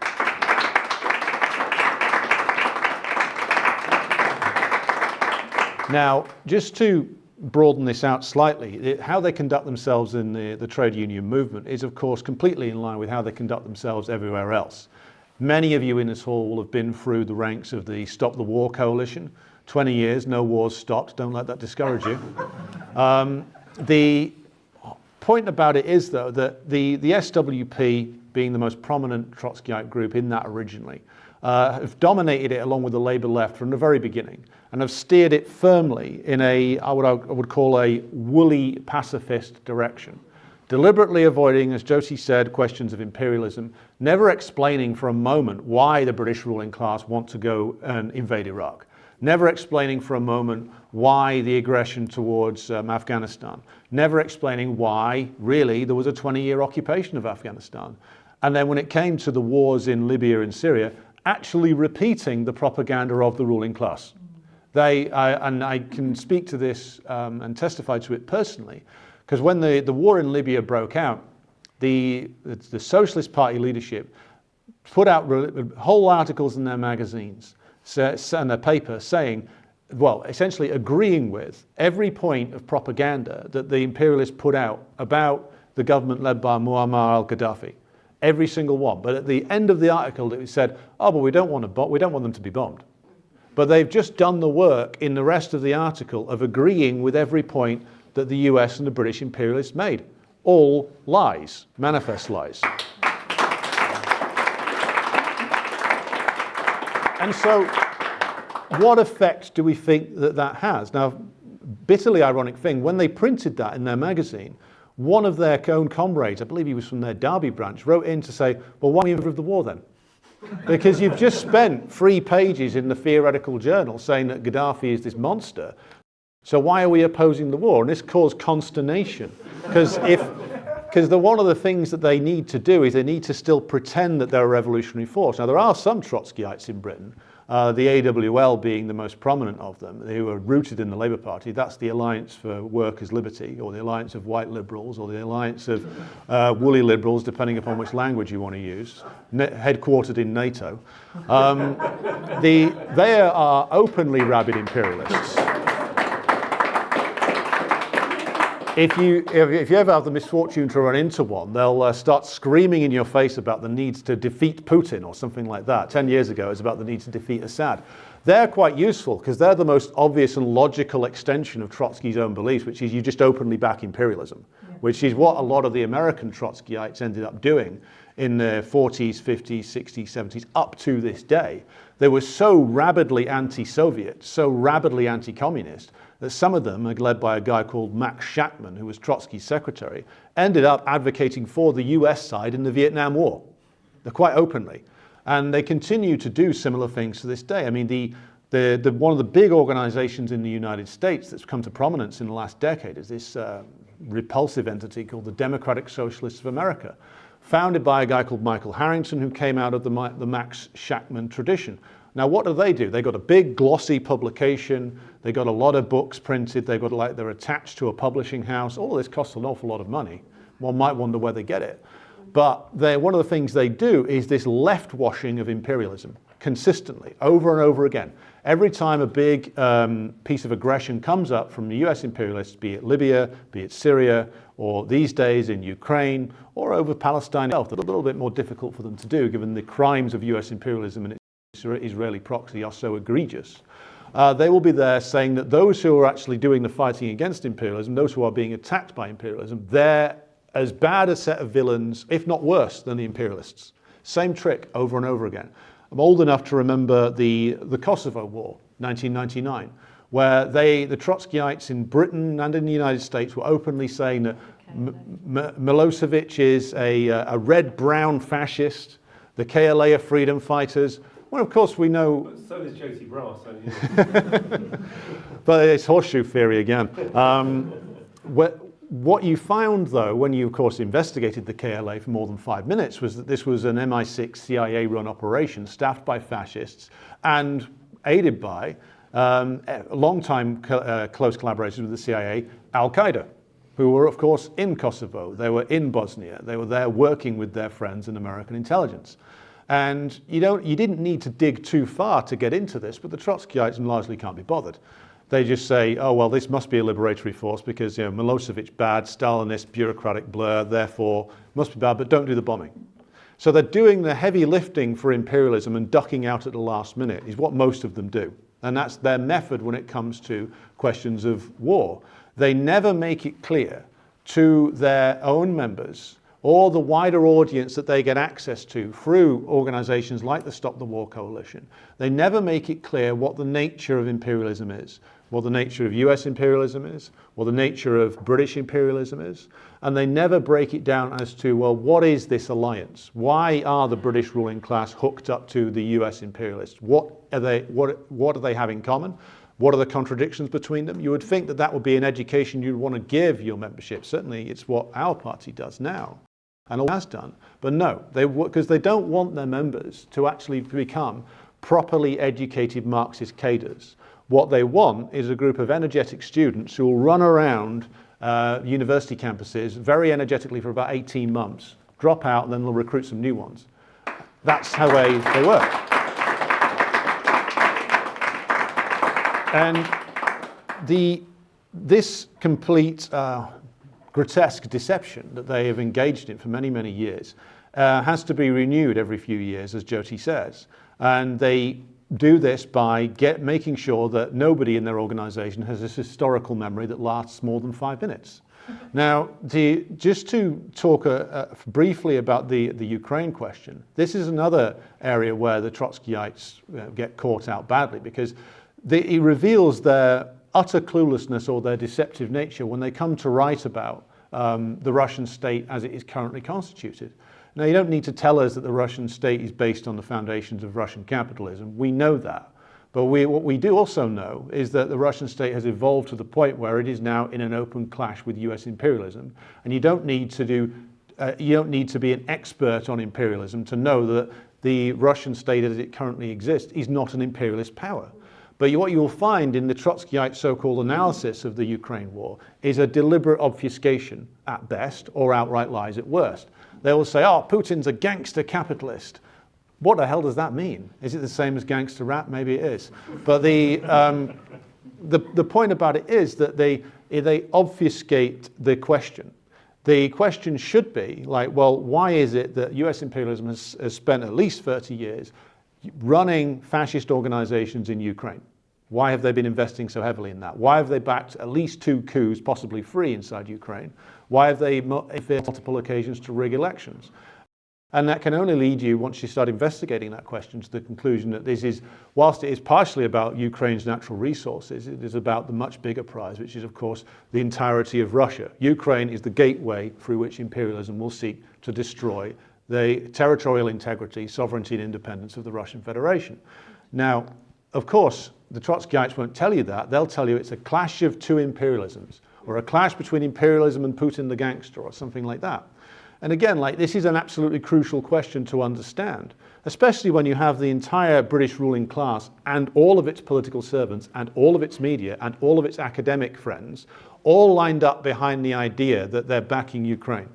Now, just to broaden this out slightly, how they conduct themselves in the trade union movement is, of course, completely in line with how they conduct themselves everywhere else. Many of you in this hall will have been through the ranks of the Stop the War coalition. 20 years, no wars stopped. Don't let that discourage you. The point about it is, though, that the SWP, being the most prominent Trotskyite group in that originally, have dominated it along with the Labour left from the very beginning, and have steered it firmly in what I would call a woolly pacifist direction. Deliberately avoiding, as Joti said, questions of imperialism, never explaining for a moment why the British ruling class want to go and invade Iraq, never explaining for a moment why the aggression towards Afghanistan, never explaining why, really, there was a 20-year occupation of Afghanistan. And then when it came to the wars in Libya and Syria, actually repeating the propaganda of the ruling class. And I can speak to this and testify to it personally, because when the war in Libya broke out, the Socialist Party leadership put out whole articles in their magazines and their paper saying, well, essentially agreeing with every point of propaganda that the imperialists put out about the government led by Muammar al-Gaddafi. Every single one. But at the end of the article, it said, oh, but we don't want them to be bombed. But they've just done the work in the rest of the article of agreeing with every point that the US and the British imperialists made. All lies, manifest lies. And so, what effect do we think that that has? Now, bitterly ironic thing, when they printed that in their magazine, one of their own comrades, I believe he was from their Derby branch, wrote in to say, well, why are you in favour of the war then? Because you've just spent 3 pages in the theoretical journal saying that Gaddafi is this monster. So why are we opposing the war? And this caused consternation, because one of the things that they need to do is they need to still pretend that they're a revolutionary force. Now, there are some Trotskyites in Britain, the AWL being the most prominent of them, who are rooted in the Labour Party. That's the Alliance for Workers' Liberty, or the Alliance of White Liberals, or the Alliance of Woolly Liberals, depending upon which language you want to use, headquartered in NATO. They are openly rabid imperialists. If you ever have the misfortune to run into one, they'll start screaming in your face about the need to defeat Putin or something like that. 10 years ago, it was about the need to defeat Assad. They're quite useful because they're the most obvious and logical extension of Trotsky's own beliefs, which is you just openly back imperialism, which is what a lot of the American Trotskyites ended up doing in the 40s, 50s, 60s, 70s, up to this day. They were so rabidly anti-Soviet, so rabidly anti-communist, that some of them, led by a guy called Max Shachtman, who was Trotsky's secretary, ended up advocating for the US side in the Vietnam War. They're quite openly. And they continue to do similar things to this day. I mean, one of the big organizations in the United States that's come to prominence in the last decade is this repulsive entity called the Democratic Socialists of America, founded by a guy called Michael Harrington, who came out of the Max Shachtman tradition. Now, what do? They got a big glossy publication. They got a lot of books printed. They're attached to a publishing house. All of this costs an awful lot of money. One might wonder where they get it. But one of the things they do is this left washing of imperialism consistently, over and over again. Every time a big piece of aggression comes up from the US imperialists, be it Libya, be it Syria, or these days in Ukraine, or over Palestine itself, that's a little bit more difficult for them to do given the crimes of US imperialism and Israeli proxy are so egregious. They will be there saying that those who are actually doing the fighting against imperialism, those who are being attacked by imperialism, they're as bad a set of villains, if not worse, than the imperialists. Same trick over and over again. I'm old enough to remember the Kosovo War, 1999, where the Trotskyites in Britain and in the United States were openly saying that Milosevic is a red-brown fascist, the KLA are freedom fighters, Well, of course, we know... But so does Joti Brar, so you But it's horseshoe theory again. What you found, though, when you, of course, investigated the KLA for more than 5 minutes, was that this was an MI6 CIA-run operation staffed by fascists and aided by long-time close collaborators with the CIA, Al-Qaeda, who were, of course, in Kosovo. They were in Bosnia. They were there working with their friends in American intelligence. And you didn't need to dig too far to get into this, but the Trotskyites largely can't be bothered. They just say, oh, well, this must be a liberatory force because Milosevic bad, Stalinist, bureaucratic blur, therefore must be bad, but don't do the bombing. So they're doing the heavy lifting for imperialism and ducking out at the last minute is what most of them do. And that's their method when it comes to questions of war. They never make it clear to their own members or the wider audience that they get access to through organizations like the Stop the War Coalition. They never make it clear what the nature of imperialism is, what the nature of US imperialism is, what the nature of British imperialism is, and they never break it down as to, well, what is this alliance? Why are the British ruling class hooked up to the US imperialists? What do they have in common? What are the contradictions between them? You would think that that would be an education you'd want to give your membership. Certainly it's what our party does now and always has done. But no, because they don't want their members to actually become properly educated Marxist cadres. What they want is a group of energetic students who will run around university campuses very energetically for about 18 months, drop out, and then they'll recruit some new ones. That's how they work. And this complete grotesque deception that they have engaged in for many, many years has to be renewed every few years, as Joti says. And they do this by making sure that nobody in their organization has this historical memory that lasts more than 5 minutes. Now, just to talk briefly about the Ukraine question, this is another area where the Trotskyites get caught out badly because it reveals their utter cluelessness or their deceptive nature when they come to write about the Russian state as it is currently constituted. Now, you don't need to tell us that the Russian state is based on the foundations of Russian capitalism. We know that. But what we do also know is that the Russian state has evolved to the point where it is now in an open clash with US imperialism. And you don't need to be an expert on imperialism to know that the Russian state as it currently exists is not an imperialist power. But what you'll find in the Trotskyite so-called analysis of the Ukraine war is a deliberate obfuscation at best or outright lies at worst. They will say, oh, Putin's a gangster capitalist. What the hell does that mean? Is it the same as gangster rap? Maybe it is. But the point about it is that they obfuscate the question. The question should be like, well, why is it that US imperialism has spent at least 30 years running fascist organizations in Ukraine? Why have they been investing so heavily in that? Why have they backed at least 2 coups, possibly 3 inside Ukraine? Why have they multiple occasions to rig elections? And that can only lead you, once you start investigating that question, to the conclusion that this is, whilst it is partially about Ukraine's natural resources, it is about the much bigger prize, which is, of course, the entirety of Russia. Ukraine is the gateway through which imperialism will seek to destroy the territorial integrity, sovereignty, and independence of the Russian Federation. Now, of course, the Trotskyites won't tell you that. They'll tell you it's a clash of 2 imperialisms, or a clash between imperialism and Putin the gangster, or something like that. And again, this is an absolutely crucial question to understand, especially when you have the entire British ruling class and all of its political servants and all of its media and all of its academic friends all lined up behind the idea that they're backing Ukraine.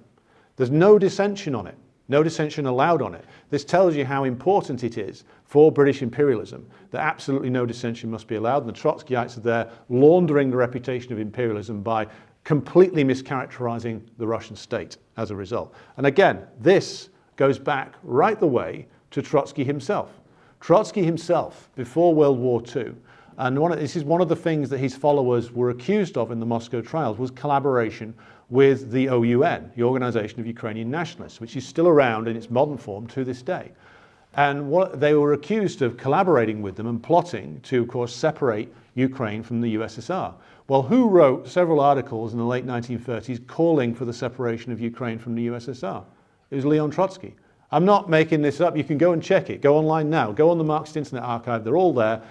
There's no dissension on it, no dissension allowed on it. This tells you how important it is for British imperialism that absolutely no dissension must be allowed, and the Trotskyites are there laundering the reputation of imperialism by completely mischaracterizing the Russian state as a result. And again, this goes back right the way to Trotsky himself. Trotsky himself, before World War II, and this is one of the things that his followers were accused of in the Moscow trials, was collaboration with the OUN, the Organization of Ukrainian Nationalists, which is still around in its modern form to this day. And they were accused of collaborating with them and plotting to, of course, separate Ukraine from the USSR. Well, who wrote several articles in the late 1930s calling for the separation of Ukraine from the USSR? It was Leon Trotsky. I'm not making this up. You can go and check it. Go online now. Go on the Marxist Internet Archive. They're all there.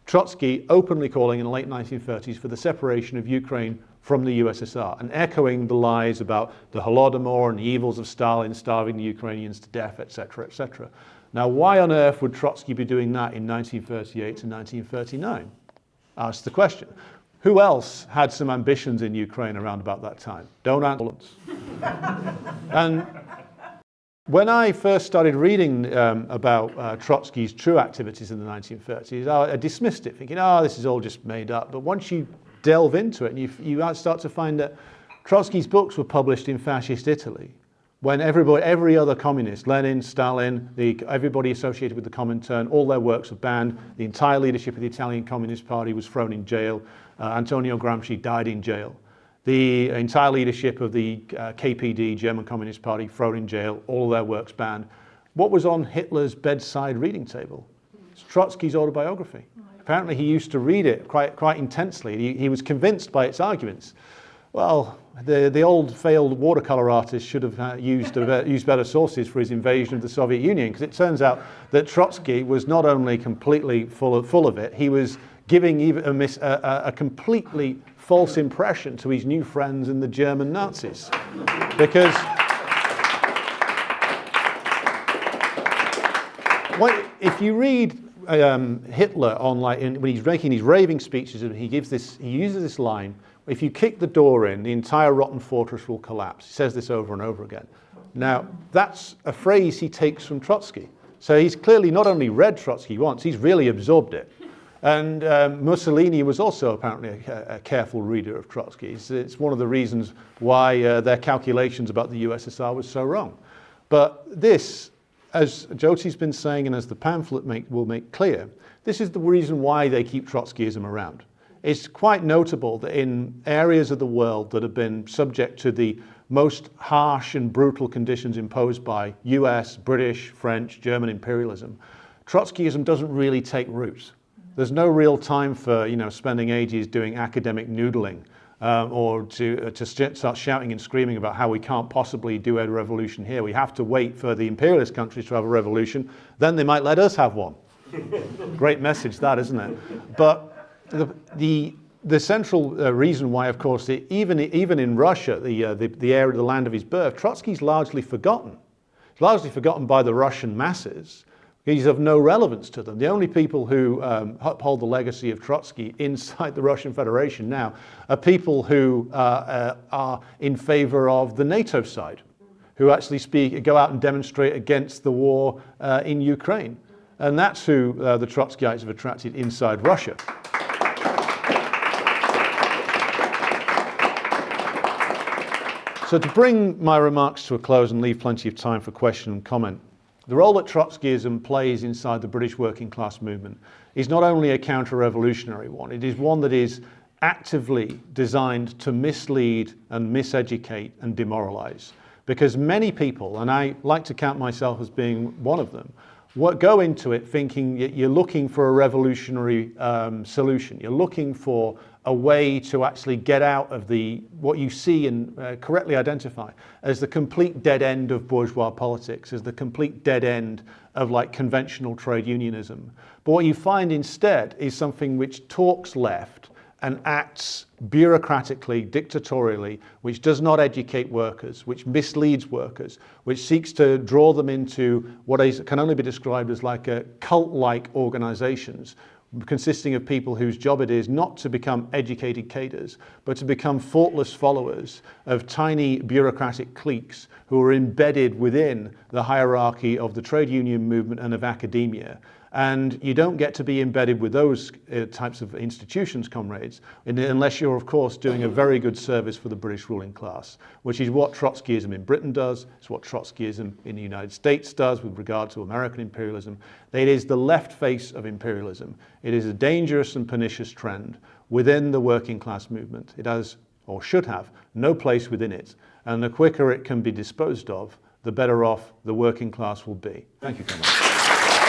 Trotsky openly calling in the late 1930s for the separation of Ukraine from the USSR and echoing the lies about the Holodomor and the evils of Stalin starving the Ukrainians to death, etc., etc. Now, why on earth would Trotsky be doing that in 1938 to 1939? Ask the question. Who else had some ambitions in Ukraine around about that time? Don't answer. And when I first started reading about Trotsky's true activities in the 1930s, I dismissed it, thinking, this is all just made up. But once you delve into it, and you start to find that Trotsky's books were published in fascist Italy, when every other communist, Lenin, Stalin, everybody associated with the Comintern, all their works were banned. The entire leadership of the Italian Communist Party was thrown in jail. Antonio Gramsci died in jail. The entire leadership of the KPD, German Communist Party, thrown in jail, all their works banned. What was on Hitler's bedside reading table? It's Trotsky's autobiography. Apparently he used to read it quite intensely. He was convinced by its arguments. Well, the old failed watercolor artist should have used better sources for his invasion of the Soviet Union, because it turns out that Trotsky was not only completely full of it, he was giving even a completely false impression to his new friends in the German Nazis. Because if you read Hitler when he's making these raving speeches, and he uses this line, if you kick the door in, the entire rotten fortress will collapse. He says this over and over again. Now, that's a phrase he takes from Trotsky. So he's clearly not only read Trotsky once, he's really absorbed it. And Mussolini was also apparently a careful reader of Trotsky. It's one of the reasons why their calculations about the USSR was so wrong. But this, as Joti's been saying and as the pamphlet will make clear, this is the reason why they keep Trotskyism around. It's quite notable that in areas of the world that have been subject to the most harsh and brutal conditions imposed by US, British, French, German imperialism, Trotskyism doesn't really take root. There's no real time for spending ages doing academic noodling or to start shouting and screaming about how we can't possibly do a revolution here. We have to wait for the imperialist countries to have a revolution, then they might let us have one. Great message that, isn't it? But the central reason why, of course, even in Russia, the area, the land of his birth, Trotsky's largely forgotten. He's largely forgotten by the Russian masses. He's of no relevance to them. The only people who uphold the legacy of Trotsky inside the Russian Federation now are people who are in favor of the NATO side, who actually go out and demonstrate against the war in Ukraine. And that's who the Trotskyites have attracted inside Russia. So to bring my remarks to a close and leave plenty of time for question and comment, the role that Trotskyism plays inside the British working class movement is not only a counter-revolutionary one, it is one that is actively designed to mislead and miseducate and demoralize. Because many people, and I like to count myself as being one of them, go into it thinking you're looking for a revolutionary solution. You're looking for a way to actually get out of what you see and correctly identify as the complete dead end of bourgeois politics, as the complete dead end of conventional trade unionism. But what you find instead is something which talks left and acts bureaucratically, dictatorially, which does not educate workers, which misleads workers, which seeks to draw them into what can only be described as a cult-like organizations, consisting of people whose job it is not to become educated cadres, but to become thoughtless followers of tiny bureaucratic cliques who are embedded within the hierarchy of the trade union movement and of academia. And you don't get to be embedded with those types of institutions, comrades, unless you're, of course, doing a very good service for the British ruling class, which is what Trotskyism in Britain does. It's what Trotskyism in the United States does with regard to American imperialism. It is the left face of imperialism. It is a dangerous and pernicious trend within the working class movement. It has, or should have, no place within it. And the quicker it can be disposed of, the better off the working class will be. Thank you very much.